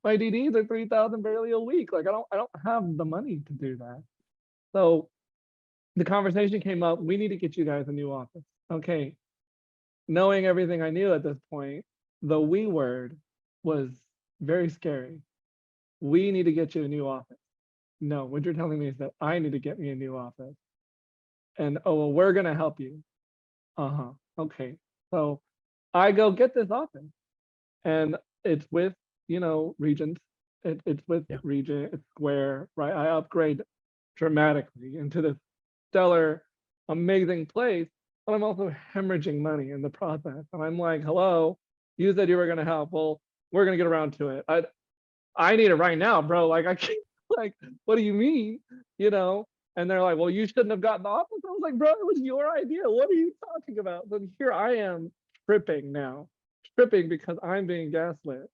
[SPEAKER 1] My DDs are 3,000 barely a week. Like I don't have the money to do that. So the conversation came up. We need to get you guys a new office. Okay. Knowing everything I knew at this point, the we word was very scary. We need to get you a new office. No, what you're telling me is that I need to get me a new office. And oh, well, we're gonna help you. Uh-huh. Okay. So I go get this office, and it's with, Regent. It's with
[SPEAKER 2] Yeah.
[SPEAKER 1] Regent, it's Square, right? I upgrade dramatically into this stellar, amazing place, but I'm also hemorrhaging money in the process. And I'm like, hello, you said you were gonna help. Well, we're gonna get around to it. I need it right now, bro. Like I can't, like, what do you mean? You know? And they're like, well, you shouldn't have gotten the office. I was like, bro, it was your idea. What are you talking about? But here I am tripping now, tripping because I'm being gaslit.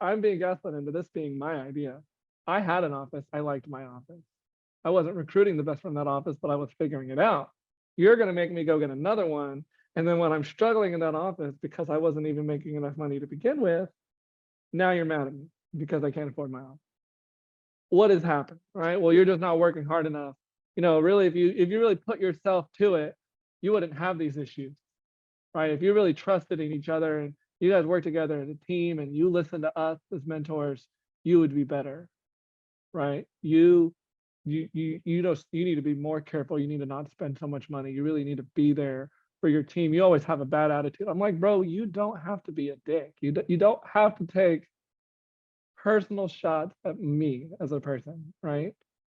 [SPEAKER 1] I'm being gaslit into this being my idea. I had an office. I liked my office. I wasn't recruiting the best from that office, but I was figuring it out. You're going to make me go get another one. And then when I'm struggling in that office because I wasn't even making enough money to begin with, now you're mad at me because I can't afford my office. What has happened, right? Well, you're just not working hard enough. Really, if you really put yourself to it, you wouldn't have these issues, right? If you really trusted in each other and you guys work together as a team and you listen to us as mentors, you would be better, right? You need to be more careful. You need to not spend so much money. You really need to be there for your team. You always have a bad attitude. I'm like, bro, you don't have to be a dick. You don't have to take personal shots at me as a person, right?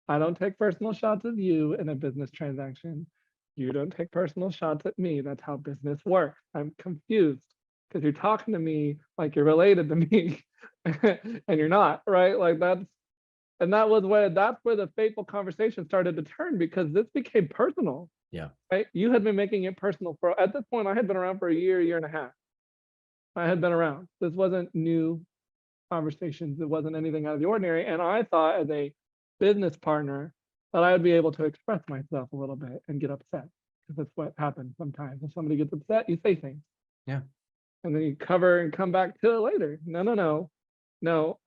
[SPEAKER 1] I don't take personal shots at you in a business transaction. You don't take personal shots at me. That's how business works. I'm confused because you're talking to me like you're related to me and you're not, right? Like And that's where the fateful conversation started to turn, because this became personal.
[SPEAKER 2] Yeah.
[SPEAKER 1] Right? You had been making it personal at this point. I had been around for a year and a half. I had been around. This wasn't new conversations. It wasn't anything out of the ordinary. And I thought, as a business partner, that I would be able to express myself a little bit and get upset, because that's what happens sometimes. If somebody gets upset, you say things.
[SPEAKER 2] Yeah.
[SPEAKER 1] And then you cover and come back to it later. No,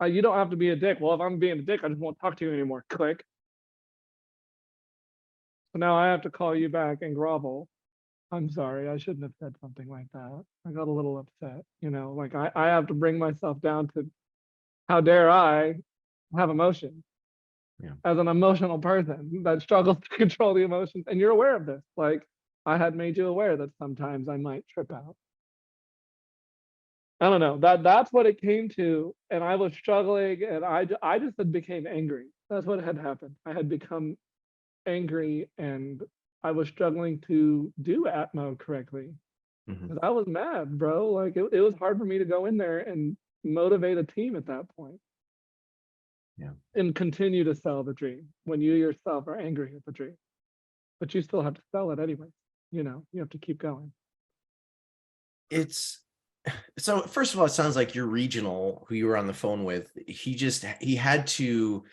[SPEAKER 1] you don't have to be a dick. Well, if I'm being a dick, I just won't talk to you anymore. Click. So now I have to call you back and grovel. I'm sorry, I shouldn't have said something like that. I got a little upset. Like I have to bring myself down to, how dare I have emotions,
[SPEAKER 2] Yeah.
[SPEAKER 1] as an emotional person that struggles to control the emotions. And you're aware of this. Like, I had made you aware that sometimes I might trip out. I don't know. That's what it came to. And I was struggling, and I just had became angry. That's what had happened. I had become angry, and I was struggling to do Atmo correctly.
[SPEAKER 2] Mhm.
[SPEAKER 1] Because I was mad, bro. Like, it was hard for me to go in there and motivate a team at that point.
[SPEAKER 2] Yeah.
[SPEAKER 1] And continue to sell the dream when you yourself are angry at the dream. But you still have to sell it anyway. You have to keep going.
[SPEAKER 2] It's so, first of all, it sounds like your regional, who you were on the phone with, he had to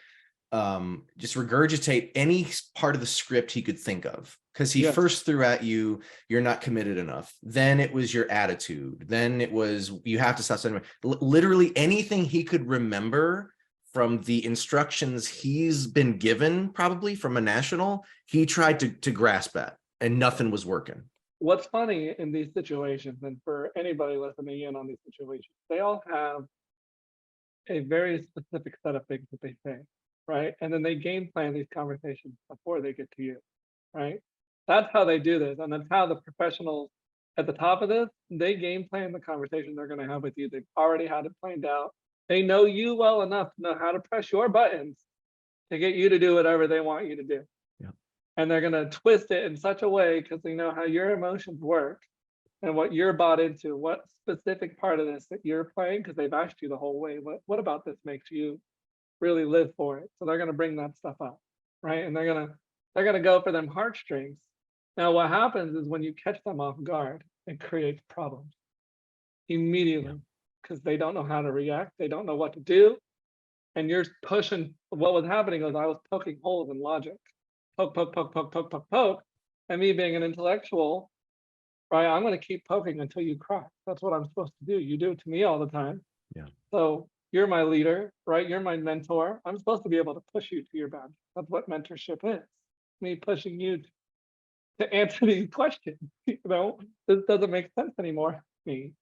[SPEAKER 2] just regurgitate any part of the script he could think of, because he
[SPEAKER 1] Yes.
[SPEAKER 2] first threw at you, you're not committed enough. Then it was your attitude. Then it was, you have to stop sending literally anything he could remember from the instructions he's been given, probably from a national. He tried to grasp at, and nothing was working.
[SPEAKER 1] What's funny in these situations, and for anybody listening in on these situations, they all have a very specific set of things that they say, right? And then they game plan these conversations before they get to you, right? That's how they do this. And that's how the professionals at the top of this, they game plan the conversation they're going to have with you. They've already had it planned out. They know you well enough to know how to press your buttons to get you to do whatever they want you to do.
[SPEAKER 2] Yeah.
[SPEAKER 1] And they're going to twist it in such a way, because they know how your emotions work and what you're bought into, what specific part of this that you're playing, because they've asked you the whole way, what about this makes you really live for it? So they're going to bring that stuff up, right? And they're going to go for them heartstrings. Now, what happens is, when you catch them off guard, it creates problems immediately, because they don't know how to react. They don't know what to do. And you're pushing. What was happening was, I was poking holes in logic. Poke, poke, poke, poke, poke, poke, poke. And me being an intellectual, right, I'm going to keep poking until you cry. That's what I'm supposed to do. You do it to me all the time.
[SPEAKER 2] Yeah.
[SPEAKER 1] So you're my leader, right? You're my mentor. I'm supposed to be able to push you to your boundary. That's what mentorship is. Me pushing you to answer these questions. This doesn't make sense anymore to me,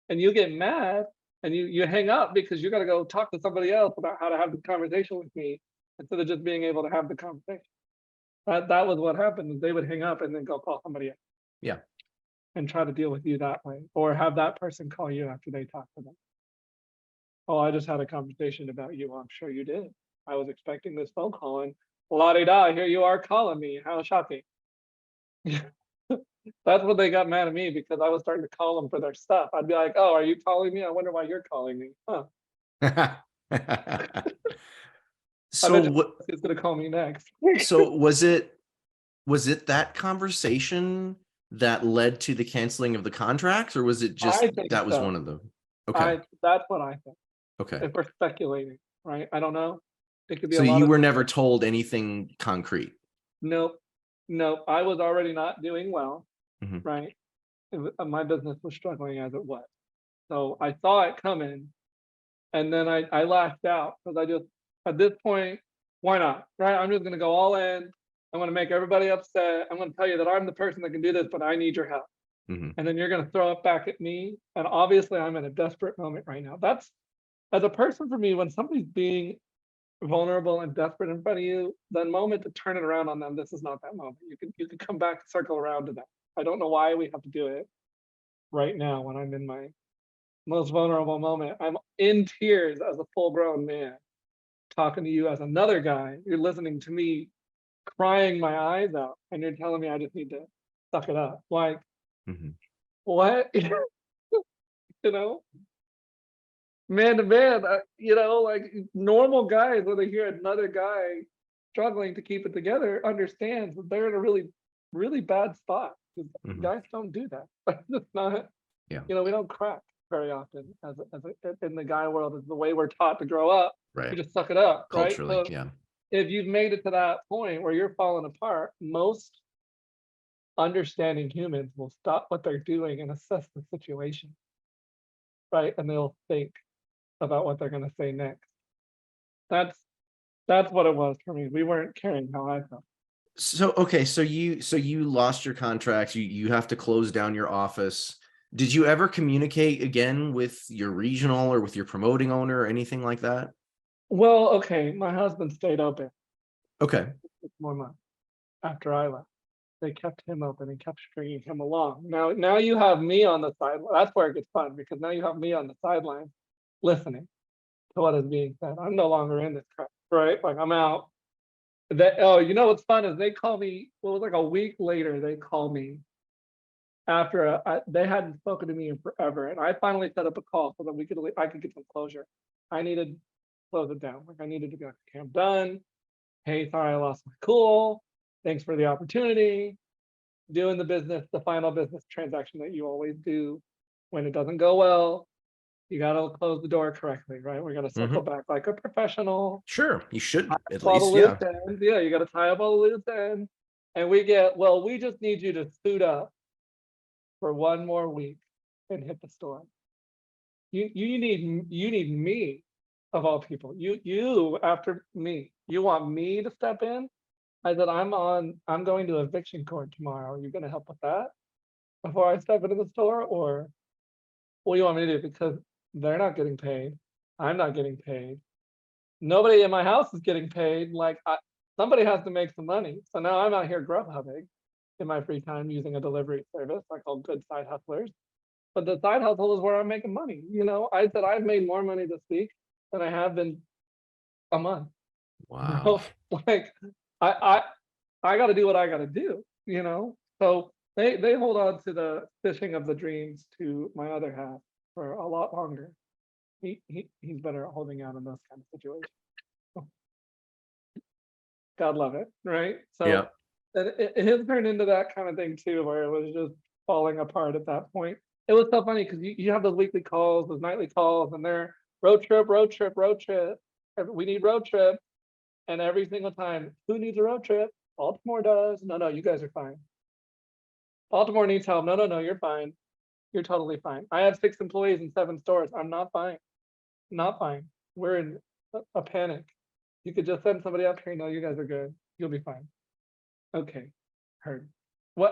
[SPEAKER 1] and you get mad, and you hang up, because you got to go talk to somebody else about how to have the conversation with me, instead of just being able to have the conversation. That was what happened. Is they would hang up and then go call somebody else.
[SPEAKER 2] Yeah.
[SPEAKER 1] And try to deal with you that way, or have that person call you after they talk to them. Oh, I just had a conversation about you. Well, I'm sure you did. I was expecting this phone call, and la-di-da, here you are calling me. How shocking. That's what they got mad at me, because I was starting to call them for their stuff. I'd be like, oh, are you calling me? I wonder why you're calling me. Huh.
[SPEAKER 2] So what
[SPEAKER 1] is going to call me next?
[SPEAKER 2] So was it that conversation that led to the canceling of the contracts, or was it just that was one of them? Okay.
[SPEAKER 1] That's what I think.
[SPEAKER 2] Okay.
[SPEAKER 1] If we're speculating, right? I don't know. It could be
[SPEAKER 2] So
[SPEAKER 1] a lot
[SPEAKER 2] you
[SPEAKER 1] of
[SPEAKER 2] were never told anything concrete?
[SPEAKER 1] Nope. I was already not doing well,
[SPEAKER 2] Mhm.
[SPEAKER 1] right? My business was struggling as it was. So I saw it coming, and then I lashed out, because I just, at this point, why not, right? I'm just going to go all in. I'm going to make everybody upset. I'm going to tell you that I'm the person that can do this, but I need your help.
[SPEAKER 2] Mhm.
[SPEAKER 1] And then you're going to throw it back at me. And obviously, I'm in a desperate moment right now. That's, as a person, for me, when somebody's being vulnerable and desperate in front of you, the moment to turn it around on them, this is not that moment. You can come back, circle around to that. I don't know why we have to do it right now, when I'm in my most vulnerable moment. I'm in tears as a full-grown man, talking to you as another guy. You're listening to me crying my eyes out, and you're telling me I just need to suck it up. Like,
[SPEAKER 2] Mhm.
[SPEAKER 1] what? You know? man to man, like normal guys, when they hear another guy struggling to keep it together, understands that they're in a really, really bad spot. 'Cause
[SPEAKER 2] Mhm.
[SPEAKER 1] guys don't do that. It's not,
[SPEAKER 2] Yeah,
[SPEAKER 1] we don't crack very often in the guy world. Is the way we're taught to grow up.
[SPEAKER 2] right.
[SPEAKER 1] You just suck it up, right?
[SPEAKER 2] Culturally,
[SPEAKER 1] So
[SPEAKER 2] yeah.
[SPEAKER 1] if you've made it to that point where you're falling apart, most understanding humans will stop what they're doing and assess the situation, right? And they'll think about what they're going to say next. That's that's what it was for me. We weren't caring how I felt.
[SPEAKER 2] So, okay, so you lost your contracts, you have to close down your office. Did you ever communicate again with your regional or with your promoting owner or anything like that?
[SPEAKER 1] Well, okay, my husband stayed open
[SPEAKER 2] Okay.
[SPEAKER 1] for 6 more months after I left. They kept him open and kept stringing him along. Now you have me on the side. That's where it gets fun because now you have me on the sideline listening to what is being said. I'm no longer in this crap, right? Like I'm out. What's fun is they call me. Well, it was like a week later. They call me after they hadn't spoken to me in forever, and I finally set up a call so that I could get some closure. I needed to close it down. Like I needed to go, okay, I'm done. Hey, sorry I lost my cool. Thanks for the opportunity. Doing the final business transaction that you always do when it doesn't go well. You gotta close the door correctly, right? We're gonna circle
[SPEAKER 2] Mhm.
[SPEAKER 1] back like a professional.
[SPEAKER 2] Sure, you
[SPEAKER 1] Tie
[SPEAKER 2] should
[SPEAKER 1] up
[SPEAKER 2] at
[SPEAKER 1] all the
[SPEAKER 2] least,
[SPEAKER 1] loose
[SPEAKER 2] yeah.
[SPEAKER 1] ends. Yeah, you gotta tie up all the loose ends. And we just need you to suit up for 1 more week and hit the store. You need me of all people. You after me. You want me to step in? I said I'm going to eviction court tomorrow. Are you gonna help with that before I step into the store? Or what do you want me to do? Because they're not getting paid. I'm not getting paid. Nobody in my house is getting paid. Somebody has to make some money. So now I'm out here grubhubbing in my free time using a delivery service I call Good Side Hustlers. But the side hustle is where I'm making money. I said I've made more money this week than I have in a month.
[SPEAKER 2] Wow.
[SPEAKER 1] Like I I got to do what I got to do. So they hold on to the fishing of the dreams to my other half for a lot longer. He's better at holding out in those kind of situations. God love it, right?
[SPEAKER 2] Yeah.
[SPEAKER 1] So it has turned into that kind of thing too, where it was just falling apart at that point. It was so funny because you have those weekly calls, those nightly calls, and they're road trip, road trip, road trip. We need road trip, and every single time, who needs a road trip? Baltimore does. No, no, you guys are fine. Baltimore needs help. No, no, no, you're fine. You're totally fine. I have 6 employees in 7 stores. I'm not fine. Not fine. We're in a panic. You could just send somebody up here. No, you guys are good. You'll be fine. Okay, heard.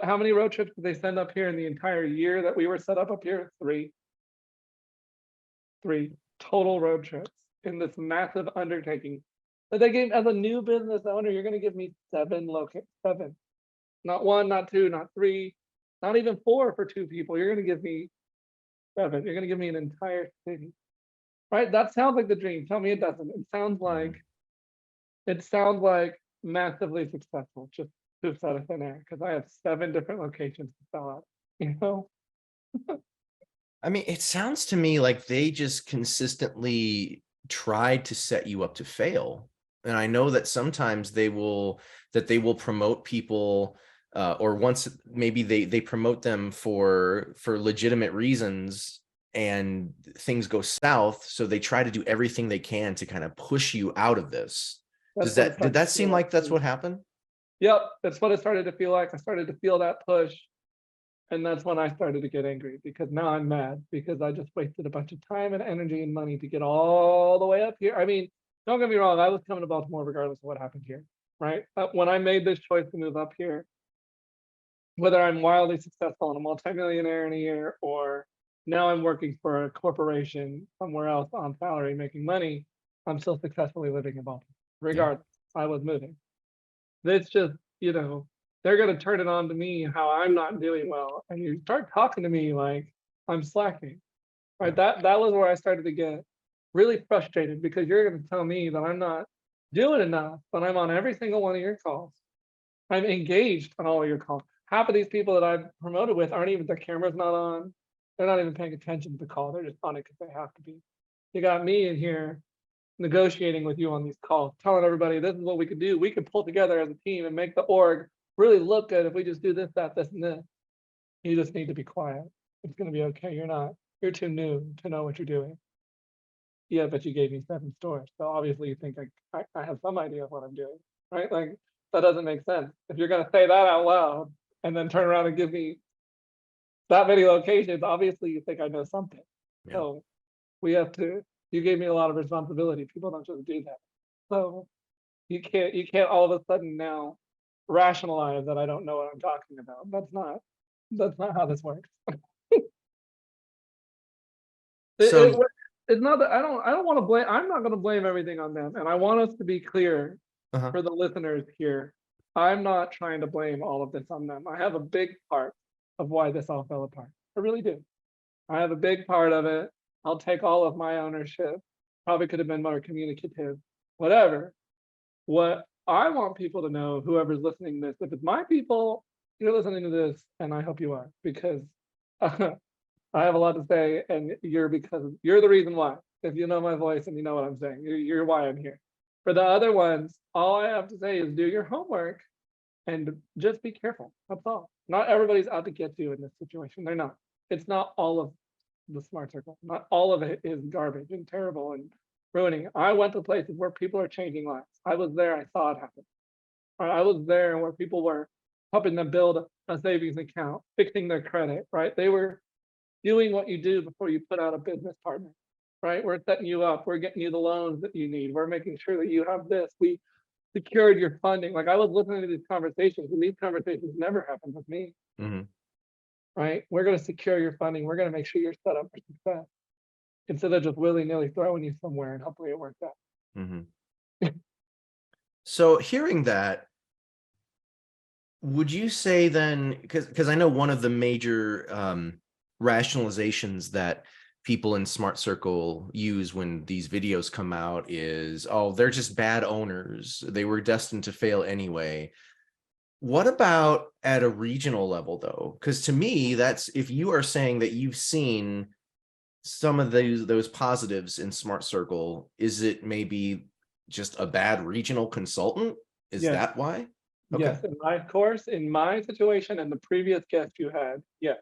[SPEAKER 1] How many road trips did they send up here in the entire year that we were set up here? Three total road trips in this massive undertaking. But they gave as a new business owner, you're gonna give me 7. Not one, not two, not three, not even four for 2 people. You're gonna give me 7. You're gonna give me an entire city. Right? That sounds like the dream. Tell me it doesn't.
[SPEAKER 2] Mhm.
[SPEAKER 1] It sounds like massively successful, just poops out of thin air because I have 7 different locations to sell out. You know?
[SPEAKER 2] I mean, it sounds to me like they just consistently tried to set you up to fail. And I know that sometimes they will promote people, or once maybe they promote them for legitimate reasons and things go south, so they try to do everything they can to kind of push you out of this.
[SPEAKER 1] That's
[SPEAKER 2] Does
[SPEAKER 1] what it
[SPEAKER 2] that did
[SPEAKER 1] started to
[SPEAKER 2] that
[SPEAKER 1] feel
[SPEAKER 2] seem
[SPEAKER 1] like
[SPEAKER 2] like
[SPEAKER 1] to
[SPEAKER 2] that's
[SPEAKER 1] me.
[SPEAKER 2] what happened?
[SPEAKER 1] Yep, that's what it started to feel like. I started to feel that push. And that's when I started to get angry because now I'm mad because I just wasted a bunch of time and energy and money to get all the way up here. I mean, don't get me wrong, I was coming to Baltimore regardless of what happened here, right? When I made this choice to move up here, whether I'm wildly successful and a multimillionaire in a year, or now I'm working for a corporation somewhere else on salary making money, I'm still successfully living in Baltimore.
[SPEAKER 2] Yeah.
[SPEAKER 1] Regardless, I was moving. It's just, they're gonna turn it on to me how I'm not doing well, and you start talking to me like I'm slacking, right?
[SPEAKER 2] Yeah.
[SPEAKER 1] That was where I started to get really frustrated because you're gonna tell me that I'm not doing enough, but I'm on every single one of your calls. I'm engaged on all of your calls. Half of these people that I've promoted with aren't even their camera's not on. They're not even paying attention to the call. They're just on it because they have to be. You got me in here negotiating with you on these calls, telling everybody this is what we could do. We could pull together as a team and make the org really look good if we just do this, that, this, and this. You just need to be quiet. It's going to be okay. You're too new to know what you're doing. Yeah, but you gave me 7 stores. So obviously you think I have some idea of what I'm doing, right? Like, that doesn't make sense. If you're going to say that out loud and then turn around and give me that many locations, obviously you think I know something.
[SPEAKER 2] Yeah.
[SPEAKER 1] So you gave me a lot of responsibility. People don't just do that. So you can't all of a sudden now rationalize that I don't know what I'm talking about. That's not how this works.
[SPEAKER 2] So
[SPEAKER 1] It's not that I don't want to blame. I'm not going to blame everything on them. And I want us to be clear
[SPEAKER 2] uh-huh.
[SPEAKER 1] for the listeners here. I'm not trying to blame all of this on them. I have a big part of why this all fell apart. I really do. I have a big part of it. I'll take all of my ownership. Probably could have been more communicative, whatever. What I want people to know, whoever's listening to this, if it's my people, you're listening to this, and I hope you are, because I have a lot to say, and you're the reason why. If you know my voice and you know what I'm saying, you're why I'm here. For the other ones, all I have to say is do your homework and just be careful. That's all. Not everybody's out to get you in this situation. They're not. It's not all of the Smart Circle. Not all of it is garbage and terrible and ruining. I went to places where people are changing lives. I was there. I saw it happen. I was there where people were helping them build a savings account, fixing their credit. Right? They were doing what you do before you put out a business partner, right? We're setting you up. We're getting you the loans that you need. We're making sure that you have this. We secured your funding. Like, I was listening to these conversations, and these conversations never happened with me,
[SPEAKER 2] Mm-hmm.
[SPEAKER 1] right? We're going to secure your funding. We're going to make sure you're set up for success instead of just willy-nilly throwing you somewhere and hopefully it works out.
[SPEAKER 2] Mm-hmm. So hearing that, would you say then, because I know one of the major rationalizations that people in Smart Circle use when these videos come out is, oh, they're just bad owners. They were destined to fail anyway. What about at a regional level, though? Because to me, that's, if you are saying that you've seen some of those positives in Smart Circle, is it maybe just a bad regional consultant? Is
[SPEAKER 1] Yes.
[SPEAKER 2] that why? Okay.
[SPEAKER 1] Yes, in my situation and the previous guest you had, yes,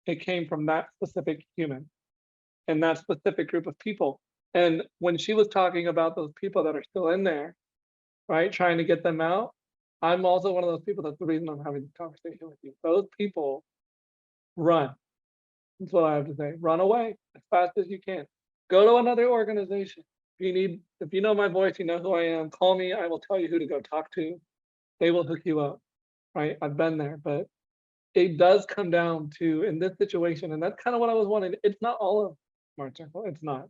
[SPEAKER 1] it came from that specific human and that specific group of people. And when she was talking about those people that are still in there, right, trying to get them out, I'm also one of those people. That's the reason I'm having this conversation with you. Those people run. That's what I have to say. Run away as fast as you can. Go to another organization. If you know my voice, you know who I am. Call me. I will tell you who to go talk to. They will hook you up. Right? I've been there, but it does come down to, in this situation, and that's kind of what I was wanting. It's not all of Smart Circle. It's not.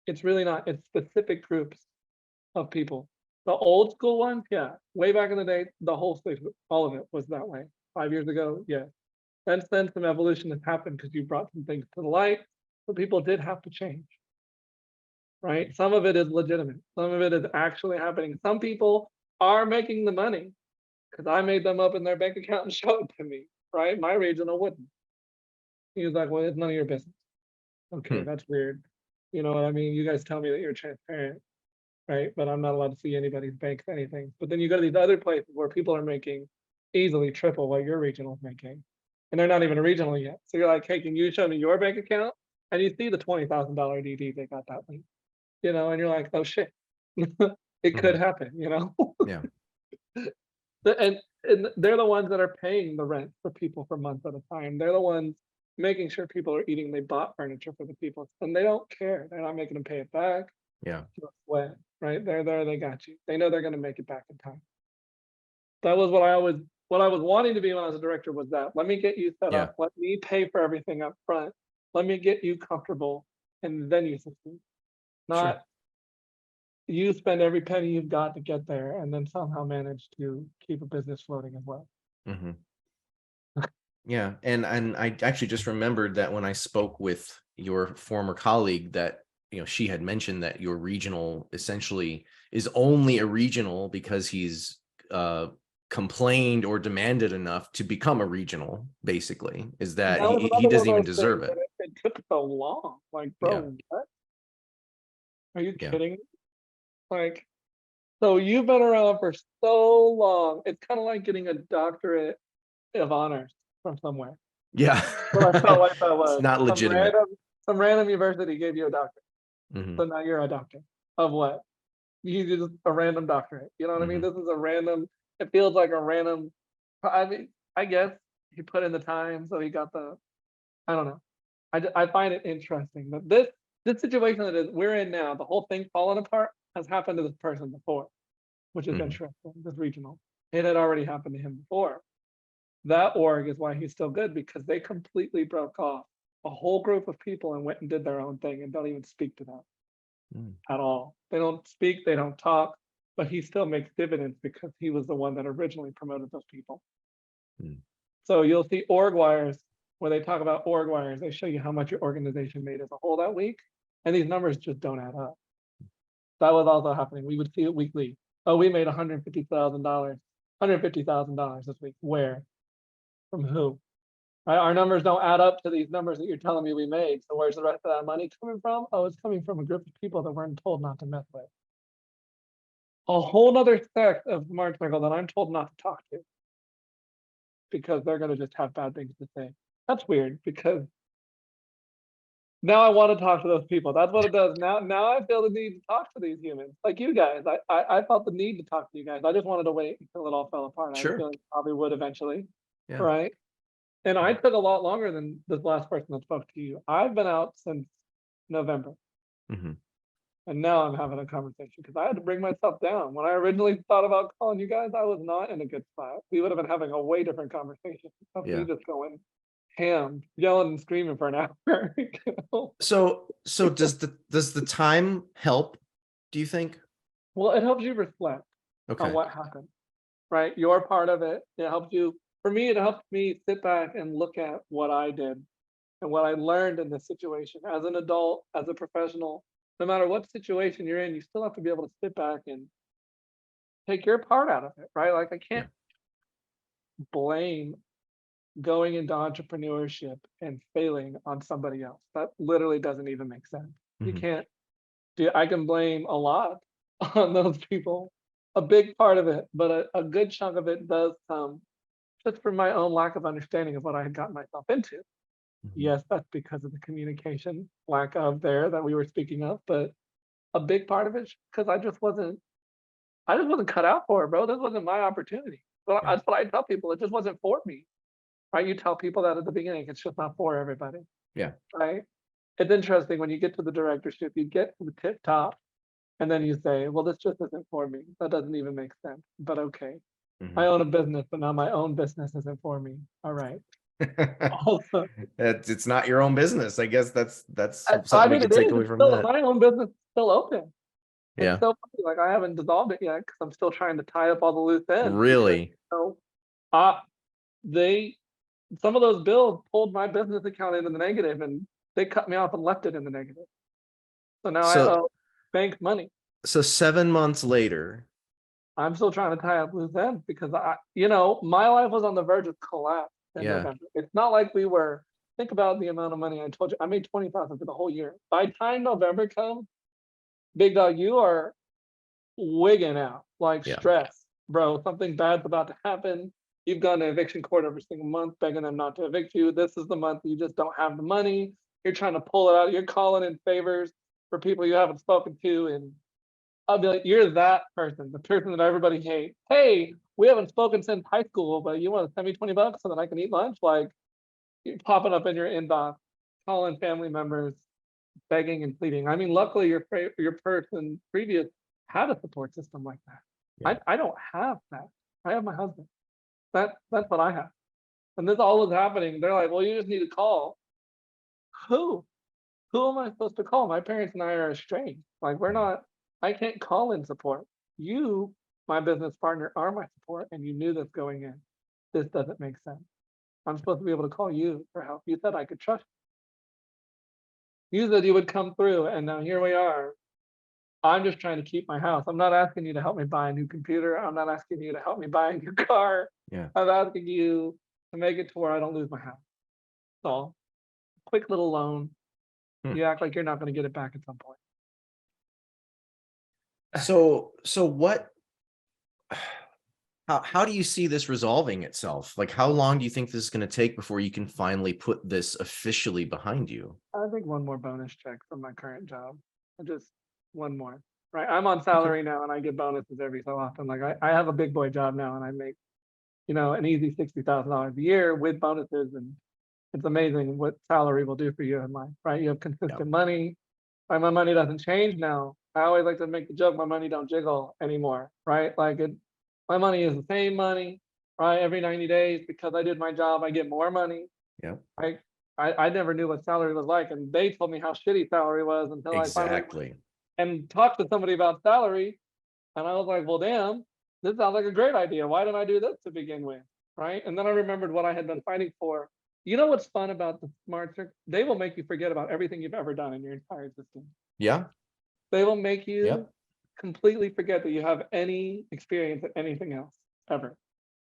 [SPEAKER 1] It's really not. It's specific groups of people. The old school ones, yeah. Way back in the day, the whole space, all of it was that way. 5 years ago, yeah. Then some evolution has happened because you brought some things to the light, so people did have to change. Right? Some of it is legitimate. Some of it is actually happening. Some people are making the money because I made them up in their bank account and showed it to me. Right? My regional wouldn't. He was like, well, it's none of your business. Okay, that's weird. You know what I mean? You guys tell me that you're transparent, right? But I'm not allowed to see anybody's bank anything. But then you go to these other places where people are making easily triple what your regional is making, and they're not even a regional yet. So you're like, hey, can you show me your bank account? And you see the $20,000 DD they got that week, you know, and you're like, oh shit, it could happen, you know.
[SPEAKER 2] Yeah.
[SPEAKER 1] And they're the ones that are paying the rent for people for months at a time. They're the ones making sure people are eating. They bought furniture for the people, and they don't care. They're not making them pay it back.
[SPEAKER 2] Yeah.
[SPEAKER 1] Sweat, right? They're there. They got you. They know they're going to make it back in time. That was what I was wanting to be when I was a director. Was that let me get you set up. Let me pay for everything up front. Let me get you comfortable, and then you succeed. Not you spend every penny you've got to get there, and then somehow manage to keep a business floating as well.
[SPEAKER 2] Mm-hmm. Yeah, and I actually just remembered that when I spoke with your former colleague, that she had mentioned that your regional essentially is only a regional because he's complained or demanded enough to become a regional. Basically, is that he doesn't even deserve it.
[SPEAKER 1] It took so long. Like, bro, what? Are you
[SPEAKER 2] Yeah.
[SPEAKER 1] kidding? Like, so you've been around for so long. It's kind of like getting a doctorate of honors from somewhere.
[SPEAKER 2] Yeah.
[SPEAKER 1] What I felt like that
[SPEAKER 2] It's
[SPEAKER 1] was.
[SPEAKER 2] not legitimate.
[SPEAKER 1] Some random university gave you a doctorate.
[SPEAKER 2] Hmm.
[SPEAKER 1] So now you're a doctor of what? You just a random doctorate. You know what I mean?
[SPEAKER 2] Hmm.
[SPEAKER 1] This is a random. It feels like a random. I mean, I guess he put in the time, so he got the. I don't know. I find it interesting that this situation that is we're in now, the whole thing falling apart, has happened to this person before, which is
[SPEAKER 2] Hmm.
[SPEAKER 1] interesting. This regional, it had already happened to him before. That org is why he's still good because they completely broke off a whole group of people and went and did their own thing and don't even speak to them
[SPEAKER 2] Mm.
[SPEAKER 1] at all. They don't speak, they don't talk, but he still makes dividends because he was the one that originally promoted those people.
[SPEAKER 2] Mm.
[SPEAKER 1] So you'll see org wires where they talk about org wires. They show you how much your organization made as a whole that week, and these numbers just don't add up. That was also happening. We would see it weekly. Oh, we made $150,000 this week. Where? From who? Right? Our numbers don't add up to these numbers that you're telling me we made. So where's the rest of that money coming from? Oh, it's coming from a group of people that weren't told not to mess with. A whole other sect of Smart Circle that I'm told not to talk to because they're gonna just have bad things to say. That's weird because now I want to talk to those people. That's what it does. Now I feel the need to talk to these humans, like you guys. I felt the need to talk to you guys. I just wanted to wait until it all fell apart. I had a
[SPEAKER 2] Sure.
[SPEAKER 1] feeling it probably would eventually,
[SPEAKER 2] Yeah.
[SPEAKER 1] right? And I took a lot longer than this last person that spoke to you. I've been out since November,
[SPEAKER 2] Hmm.
[SPEAKER 1] and now I'm having a conversation because I had to bring myself down. When I originally thought about calling you guys, I was not in a good spot. We would have been having a way different conversation of me
[SPEAKER 2] Yeah.
[SPEAKER 1] just going ham, yelling and screaming for an hour. You know?
[SPEAKER 2] So does the time help, do you think?
[SPEAKER 1] Well, it helps you reflect on
[SPEAKER 2] Okay.
[SPEAKER 1] what happened, right? You're part of it. It helps you. For me, it helps me sit back and look at what I did and what I learned in this situation as an adult, as a professional. No matter what situation you're in, you still have to be able to sit back and take your part out of it, right? Like I
[SPEAKER 2] Yeah.
[SPEAKER 1] can't blame going into entrepreneurship and failing on somebody else. That literally doesn't even make sense. You
[SPEAKER 2] Hmm.
[SPEAKER 1] can't do. I can blame a lot on those people, a big part of it, but a good chunk of it does come just from my own lack of understanding of what I had gotten myself into.
[SPEAKER 2] Hmm.
[SPEAKER 1] Yes, that's because of the communication lack of there that we were speaking of, but a big part of it because I just wasn't cut out for it, bro. This wasn't my opportunity. Well,
[SPEAKER 2] Yeah.
[SPEAKER 1] that's what I tell people. It just wasn't for me, right? You tell people that at the beginning, it's just not for everybody,
[SPEAKER 2] Yeah.
[SPEAKER 1] right? It's interesting when you get to the directorship, you get to the tip top, and then you say, well, this just isn't for me. That doesn't even make sense, but okay.
[SPEAKER 2] Hmm.
[SPEAKER 1] I own a business, but now my own business isn't for me. All right. Also,
[SPEAKER 2] It's not your own business. I guess that's
[SPEAKER 1] I
[SPEAKER 2] something we
[SPEAKER 1] mean,
[SPEAKER 2] could
[SPEAKER 1] it
[SPEAKER 2] take
[SPEAKER 1] is.
[SPEAKER 2] away
[SPEAKER 1] It's
[SPEAKER 2] from
[SPEAKER 1] still
[SPEAKER 2] that.
[SPEAKER 1] my own business is still open. It's
[SPEAKER 2] Yeah.
[SPEAKER 1] so funny. Like I haven't dissolved it yet because I'm still trying to tie up all the loose ends because
[SPEAKER 2] Really?
[SPEAKER 1] uh they some of those bills pulled my business account into the negative and they cut me off and left it in the negative. So now I
[SPEAKER 2] So
[SPEAKER 1] owe bank money.
[SPEAKER 2] 7 months later.
[SPEAKER 1] I'm still trying to tie up loose ends because my life was on the verge of collapse in
[SPEAKER 2] Yeah.
[SPEAKER 1] November. It's not like we were. Think about the amount of money I told you. I made 20,000 for the whole year. By the time November comes, big dog, you are wigging out, like
[SPEAKER 2] Yeah.
[SPEAKER 1] stress, bro. Something bad's about to happen. You've gone to eviction court every single month, begging them not to evict you. This is the month you just don't have the money. You're trying to pull it out. You're calling in favors for people you haven't spoken to, and I'll be like, you're that person, the person that everybody hates. Hey, we haven't spoken since high school, but you want to send me $20 so that I can eat lunch? Like, you're popping up in your inbox, calling family members, begging and pleading. I mean, luckily your person previous had a support system like that.
[SPEAKER 2] Yeah.
[SPEAKER 1] I don't have that. I have my husband. That's what I have. And this all was happening. They're like, well, you just need to call. Who? Who am I supposed to call? My parents and I are estranged. Like we're not. I can't call in support. You, my business partner, are my support, and you knew this going in. This doesn't make sense. I'm supposed to be able to call you for help. You said I could trust you. You said you would come through, and now here we are. I'm just trying to keep my house. I'm not asking you to help me buy a new computer. I'm not asking you to help me buy a new car.
[SPEAKER 2] Yeah.
[SPEAKER 1] I'm asking you to make it to where I don't lose my house. So, quick little loan.
[SPEAKER 2] Hmm.
[SPEAKER 1] You act like you're not going to get it back at some point.
[SPEAKER 2] So what, how do you see this resolving itself? Like, how long do you think this is going to take before you can finally put this officially behind you?
[SPEAKER 1] I think one more bonus check from my current job. Just one more. Right. I'm on
[SPEAKER 2] Okay.
[SPEAKER 1] salary now and I get bonuses every so often. Like I have a big boy job now and I make, an easy $60,000 a year with bonuses. And it's amazing what salary will do for you in life, right? You have
[SPEAKER 2] Yeah.
[SPEAKER 1] consistent money. Right? My money doesn't change now. I always like to make the joke, my money don't jiggle anymore, right? My money is the same money, right? Every 90 days because I did my job, I get more money.
[SPEAKER 2] Yeah.
[SPEAKER 1] I I never knew what salary was like, and they told me how shitty salary was until I finally went
[SPEAKER 2] Exactly.
[SPEAKER 1] and talked to somebody about salary, and I was like, "Well, damn, this sounds like a great idea. Why didn't I do this to begin with?" Right? And then I remembered what I had been fighting for. You know what's fun about the Smart Circle? They will make you forget about everything you've ever done in your entire existence.
[SPEAKER 2] Yeah.
[SPEAKER 1] They will make you
[SPEAKER 2] Yep.
[SPEAKER 1] completely forget that you have any experience at anything else ever.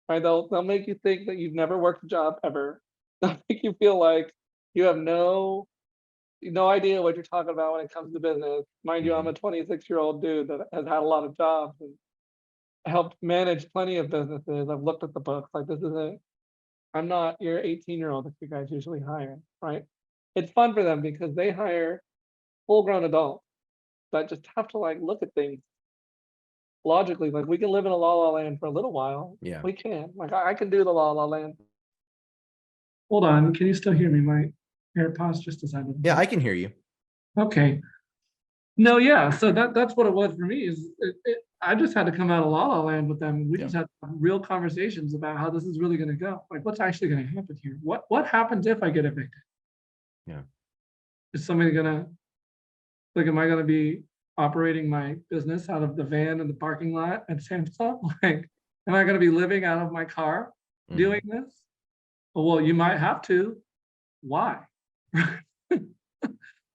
[SPEAKER 1] Right? They'll make you think that you've never worked a job ever. They'll make you feel like you have no idea what you're talking about when it comes to business. Mind you, I'm
[SPEAKER 2] Mhm.
[SPEAKER 1] a 26-year-old dude that has had a lot of jobs and helped manage plenty of businesses. I've looked at the books. Like this isn't. I'm not your 18-year-old that you guys usually hire, right? It's fun for them because they hire full-grown adults that just have to like look at things logically. Like we can live in a la la land for a little while.
[SPEAKER 2] Yeah.
[SPEAKER 1] We can. Like I can do the la la land. Hold on, can you still hear me? My AirPods just decided.
[SPEAKER 2] Yeah, I can hear you.
[SPEAKER 1] Okay. No, yeah. So that's what it was for me. I just had to come out of La La Land with them. We
[SPEAKER 2] Yeah.
[SPEAKER 1] just had real conversations about how this is really going to go. Like, what's actually going to happen here? What happens if I get evicted?
[SPEAKER 2] Yeah.
[SPEAKER 1] Is somebody gonna like? Am I going to be operating my business out of the van in the parking lot at Samsung? Like, am I going to be living out of my car doing
[SPEAKER 2] Mhm.
[SPEAKER 1] this? Well, you might have to. Why?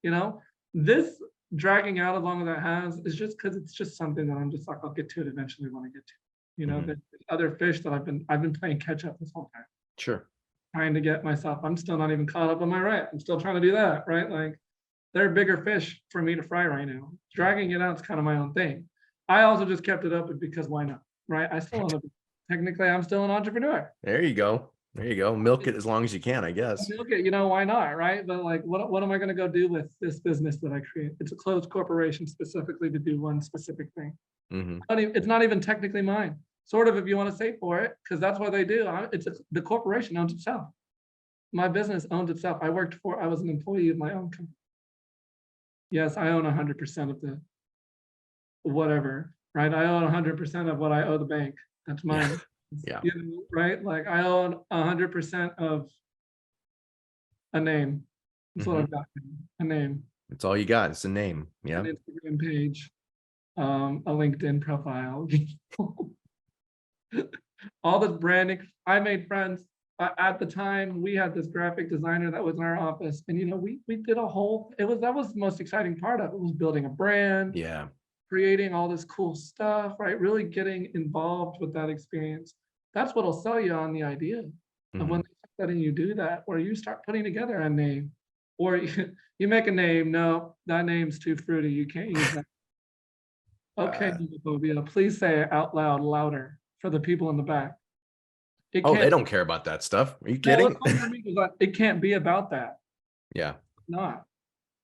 [SPEAKER 1] You know, this dragging out as long as it has is just because it's just something that I'm just like, I'll get to it eventually when I get to.
[SPEAKER 2] Mhm.
[SPEAKER 1] The other fish that I've been playing catch up this whole time,
[SPEAKER 2] Sure.
[SPEAKER 1] trying to get myself. I'm still not even caught up on my right. I'm still trying to do that, right? Like there are bigger fish for me to fry right now. Dragging it out is kind of my own thing. I also just kept it up because why not? Right? I still want to technically I'm still an entrepreneur.
[SPEAKER 2] There you go. There you go. Milk it as long as you can, I guess.
[SPEAKER 1] Okay, why not, right? But like, what am I going to go do with this business that I create? It's a closed corporation specifically to do one specific thing.
[SPEAKER 2] Hmm.
[SPEAKER 1] It's not even technically mine. Sort of, if you want to say for it, because that's what they do. The corporation owns itself. My business owns itself. I was an employee of my own company. Yes, I own 100% of the whatever, right? I own 100% of what I owe the bank. That's
[SPEAKER 2] Yeah.
[SPEAKER 1] mine.
[SPEAKER 2] Yeah.
[SPEAKER 1] Right? Like I own 100% of a name. That's what
[SPEAKER 2] Hmm.
[SPEAKER 1] I've got. A name,
[SPEAKER 2] It's all you got. It's a name. Yeah.
[SPEAKER 1] an Instagram page, a LinkedIn profile. All this branding. I made friends. At the time, we had this graphic designer that was in our office, and we did a whole. That was the most exciting part of it, was building a brand,
[SPEAKER 2] Yeah.
[SPEAKER 1] creating all this cool stuff, right? Really getting involved with that experience. That's what'll sell you on the idea. And when
[SPEAKER 2] Hmm.
[SPEAKER 1] they letting you do that, or you start putting together a name, or you make a name, no, that name's too fruity. You can't use that. Okay,
[SPEAKER 2] Uh,
[SPEAKER 1] homophobia, please say it out loud, louder for the people in the back. It
[SPEAKER 2] oh, they
[SPEAKER 1] can't,
[SPEAKER 2] don't care about that stuff. Are you
[SPEAKER 1] no, what's
[SPEAKER 2] kidding?
[SPEAKER 1] funny for me is that it can't be about that.
[SPEAKER 2] Yeah.
[SPEAKER 1] It's not.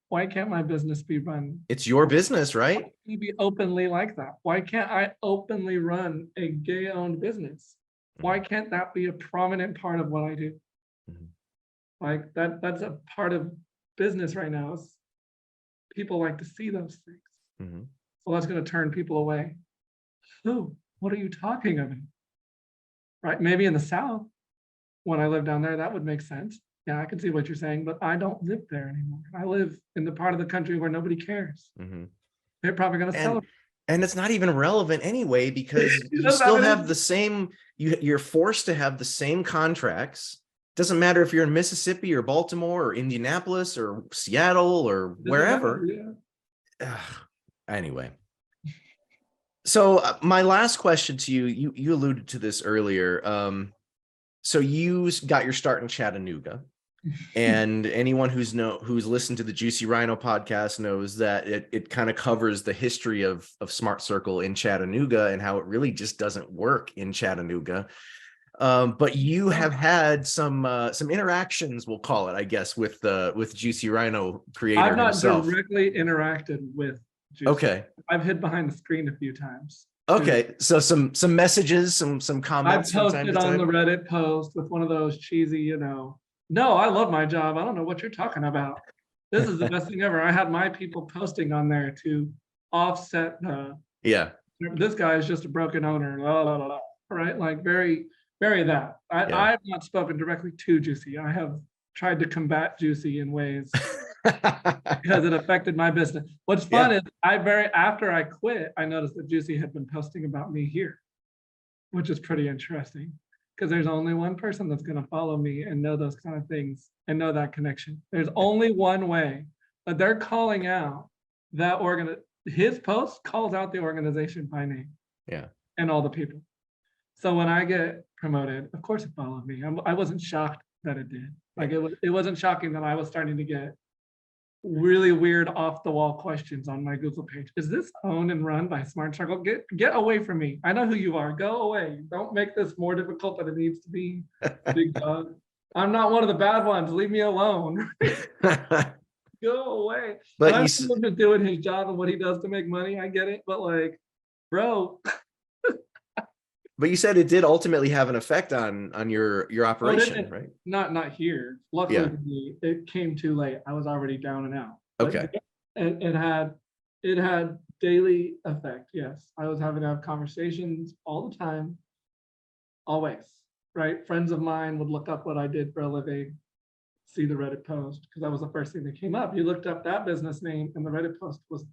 [SPEAKER 1] Why can't my business be run?
[SPEAKER 2] It's your business,
[SPEAKER 1] Why
[SPEAKER 2] right?
[SPEAKER 1] can't you be openly like that? Why can't I openly run a gay-owned business? Why can't that be a prominent part of what I do?
[SPEAKER 2] Mhm.
[SPEAKER 1] Like that's a part of business right now. Is people like to see those things.
[SPEAKER 2] Mhm.
[SPEAKER 1] So that's going to turn people away. Who? What are you talking about? Right? Maybe in the South, when I live down there, that would make sense. Yeah, I can see what you're saying, but I don't live there anymore. I live in the part of the country where nobody cares.
[SPEAKER 2] Mhm.
[SPEAKER 1] They're probably going to
[SPEAKER 2] And
[SPEAKER 1] celebrate.
[SPEAKER 2] and it's not even relevant anyway, because
[SPEAKER 1] It
[SPEAKER 2] you
[SPEAKER 1] doesn't
[SPEAKER 2] still
[SPEAKER 1] have
[SPEAKER 2] have
[SPEAKER 1] anything.
[SPEAKER 2] the same, you're forced to have the same contracts. Doesn't matter if you're in Mississippi or Baltimore or Indianapolis or Seattle or
[SPEAKER 1] Doesn't matter.
[SPEAKER 2] wherever.
[SPEAKER 1] Yeah.
[SPEAKER 2] Ugh. Anyway, so my last question to you, you alluded to this earlier. So got your start in Chattanooga. And anyone who's listened to the Juicy Rhino podcast knows that it kind of covers the history of Smart Circle in Chattanooga and how it really just doesn't work in Chattanooga. But you have had some interactions, we'll call it, I guess, with Juicy Rhino creator
[SPEAKER 1] I've not
[SPEAKER 2] himself.
[SPEAKER 1] directly interacted with Juicy.
[SPEAKER 2] Okay.
[SPEAKER 1] I've hid behind the screen a few times.
[SPEAKER 2] Okay, so some messages, some comments
[SPEAKER 1] I've
[SPEAKER 2] from time to
[SPEAKER 1] posted on
[SPEAKER 2] time.
[SPEAKER 1] the Reddit post with one of those cheesy, no, I love my job. I don't know what you're talking about. This is the best thing ever. I had my people posting on there to offset
[SPEAKER 2] Yeah.
[SPEAKER 1] This guy is just a broken owner, la, la, la, la, right? Like very, very that. I've not spoken directly to Juicy. I have tried to combat Juicy in ways because it affected my business. What's fun is after I quit, I noticed that Juicy had been posting about me here, which is pretty interesting because there's only one person that's going to follow me and know those kind of things and know that connection. There's only one way, but they're calling out that his post calls out the organization by name.
[SPEAKER 2] Yeah.
[SPEAKER 1] And all the people. So when I get promoted, of course it followed me. I wasn't shocked that it did. Like it wasn't shocking that I was starting to get really weird off the wall questions on my Google page. Is this owned and run by Smart Circle? Get away from me. I know who you are. Go away. Don't make this more difficult than it needs to be. Big dog. I'm not one of the bad ones. Leave me alone. Go away. But I'm just doing his job and what he does to make money. I get it. But like, bro.
[SPEAKER 2] But you said it did ultimately have an effect on your operation, right?
[SPEAKER 1] Not here. Luckily for me, it came too late. I was already down and out.
[SPEAKER 2] Okay.
[SPEAKER 1] And it had daily effect. Yes. I was having to have conversations all the time. Always. Right. Friends of mine would look up what I did for a living, see the Reddit post, because that was the first thing that came up. You looked up that business name and the Reddit post was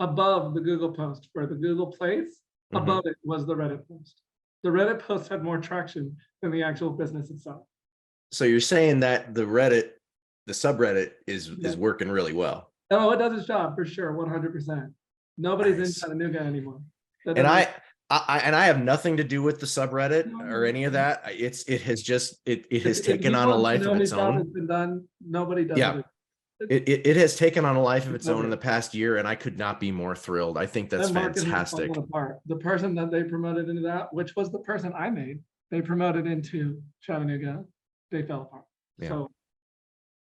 [SPEAKER 1] above the Google post. For the Google place, above it was the Reddit post. The Reddit post had more traction than the actual business itself.
[SPEAKER 2] So you're saying that the subreddit is working really well.
[SPEAKER 1] Oh, it does its job for sure, 100%. Nobody's in Chattanooga anymore.
[SPEAKER 2] And I have nothing to do with the subreddit or any of that. It has taken on a life of its own.
[SPEAKER 1] It's been done. Nobody does it.
[SPEAKER 2] It has taken on a life of its own in the past year, and I could not be more thrilled. I think that's fantastic.
[SPEAKER 1] The person that they promoted into that, which was the person I made, they promoted into Chattanooga, they fell apart. Yeah. So,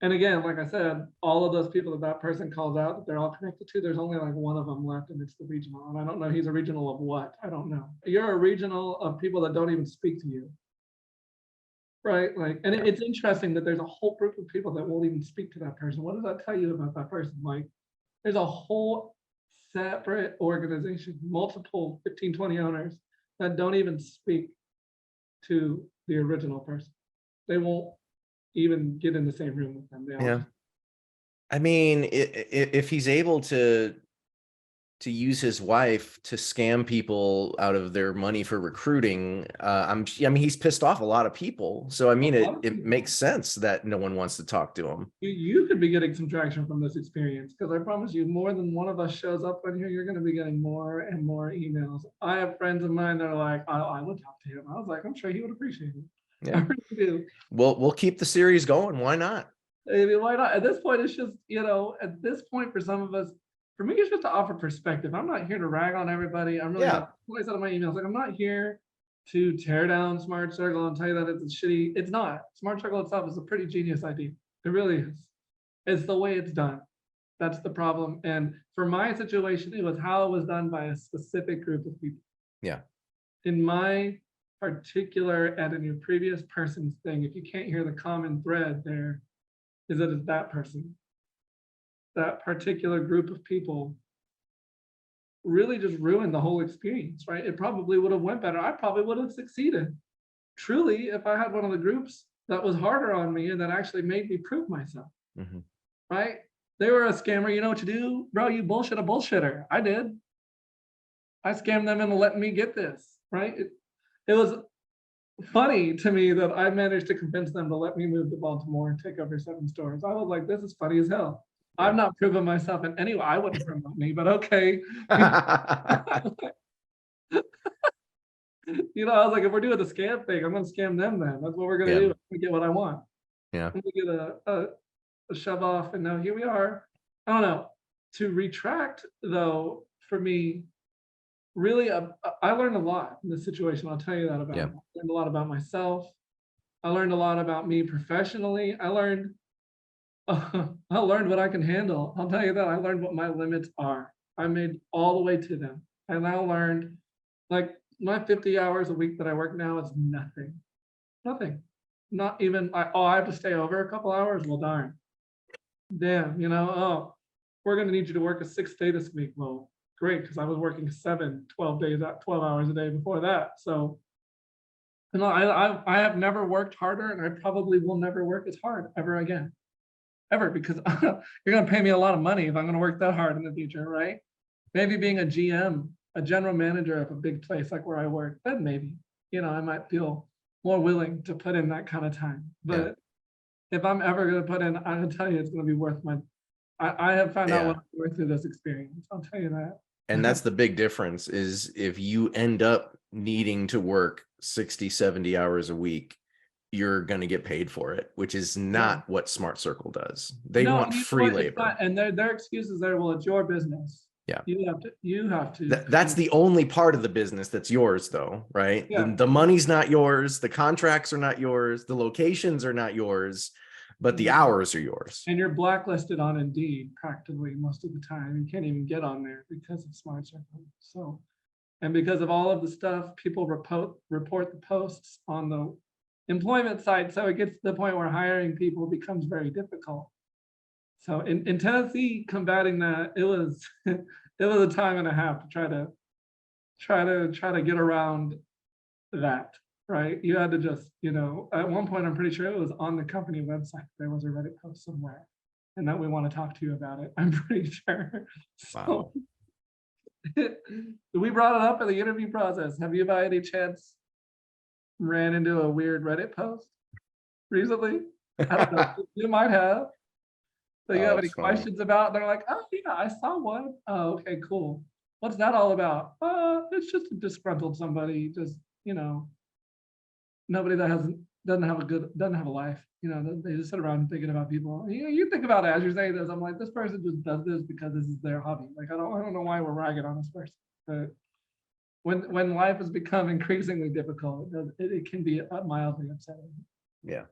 [SPEAKER 1] and again, like I said, all of those people that person calls out that they're all connected to, there's only like one of them left, and it's the regional. And I don't know, he's a regional of what? I don't know. You're a regional of people that don't even speak to you. Right, like, and it's interesting that there's a whole group of people that won't even speak to that person. What does that tell you about that person? Like, there's a whole separate organization, multiple 15, 20 owners that don't even speak to the original person. They won't even get in the same room with them.
[SPEAKER 2] Yeah, I mean, if he's able to use his wife to scam people out of their money for recruiting, I mean, he's pissed off a lot of people. So I mean, it makes sense that no one wants to talk to him.
[SPEAKER 1] You could be getting some traction from this experience, because I promise you, more than one of us shows up in here, you're going to be getting more and more emails. I have friends of mine that are like, I would talk to him. I was like, I'm sure he would appreciate it.
[SPEAKER 2] Yeah. I really do. We'll keep the series going. Why not?
[SPEAKER 1] I mean, why not? At this point, it's just, at this point, for some of us, for me, it's just to offer perspective. I'm not here to rag on everybody. I'm really not. Like I said in my emails, like, I'm not here to tear down Smart Circle and tell you that it's shitty. It's not. Smart Circle itself is a pretty genius idea. It really is. It's the way it's done. That's the problem. And for my situation, it was how it was done by a specific group of people.
[SPEAKER 2] Yeah.
[SPEAKER 1] In my particular and in your previous person's thing, if you can't hear the common thread there, is that it's that person. That particular group of people really just ruined the whole experience, right? It probably would have went better. I probably would have succeeded. Truly, if I had one of the groups that was harder on me and that actually made me prove myself, right? They were a scammer. You know what you do? Bro, you bullshit a bullshitter. I did. I scammed them into letting me get this, right? It was funny to me that I managed to convince them to let me move to Baltimore and take over 7 stores. I was like, this is funny as hell. I've not proven myself in any way. I wouldn't promote me, but okay. I was like, if we're doing the scam thing, I'm going to scam them then. That's what we're going to do. We get what I want.
[SPEAKER 2] Yeah.
[SPEAKER 1] Let me get a shove off, and now here we are. I don't know. To retract, though, for me, really, I learned a lot in this situation. I'll tell you that about
[SPEAKER 2] Yeah.
[SPEAKER 1] it. I learned a lot about myself. I learned a lot about me professionally. I learned what I can handle. I'll tell you that. I learned what my limits are. I made all the way to them. I now learned, like, my 50 hours a week that I work now is nothing. Nothing. Not even, I have to stay over a couple hours? Well, darn. Damn, oh, we're going to need you to work a 6th day this week. Well, great, because I was working 12 days, 12 hours a day before that. So, I have never worked harder, and I probably will never work as hard ever again. Ever, because you're going to pay me a lot of money if I'm going to work that hard in the future, right? Maybe being a GM, a general manager of a big place like where I work, then maybe, I might feel more willing to put in that kind of time. But if I'm ever going to put in, I'm going to tell you, it's going to be worth I have found out what I'm worth through this experience. I'll tell you that.
[SPEAKER 2] And that's the big difference, is if you end up needing to work 60, 70 hours a week, you're going to get paid for it, which is not what Smart Circle does. They want free labor.
[SPEAKER 1] And their excuses there, well, it's your business.
[SPEAKER 2] Yeah.
[SPEAKER 1] You have to.
[SPEAKER 2] That's the only part of the business that's yours, though, right?
[SPEAKER 1] Yeah.
[SPEAKER 2] The money's not yours. The contracts are not yours. The locations are not yours, but the hours are yours.
[SPEAKER 1] And you're blacklisted on Indeed practically most of the time. You can't even get on there because of Smart Circle. So, and because of all of the stuff, people report the posts on the employment site. So it gets to the point where hiring people becomes very difficult. So in Tennessee, combating that, it was a time and a half to try to get around that. Right. You had to just, at one point, I'm pretty sure it was on the company website. There was a Reddit post somewhere and that we want to talk to you about it. I'm pretty sure.
[SPEAKER 2] Wow.
[SPEAKER 1] So, we brought it up in the interview process. Have you by any chance ran into a weird Reddit post recently? I don't know. You might have. So you have any questions about? They're like, oh yeah, I saw one. Oh, okay, cool. What's that all about? It's just a disgruntled somebody, just, nobody that doesn't have a life. They just sit around thinking about people. You think about it as you're saying this. I'm like, this person just does this because this is their hobby. Like, I don't know why we're ragging on this person. But when life has become increasingly difficult, it can be mildly upsetting.
[SPEAKER 2] Yeah.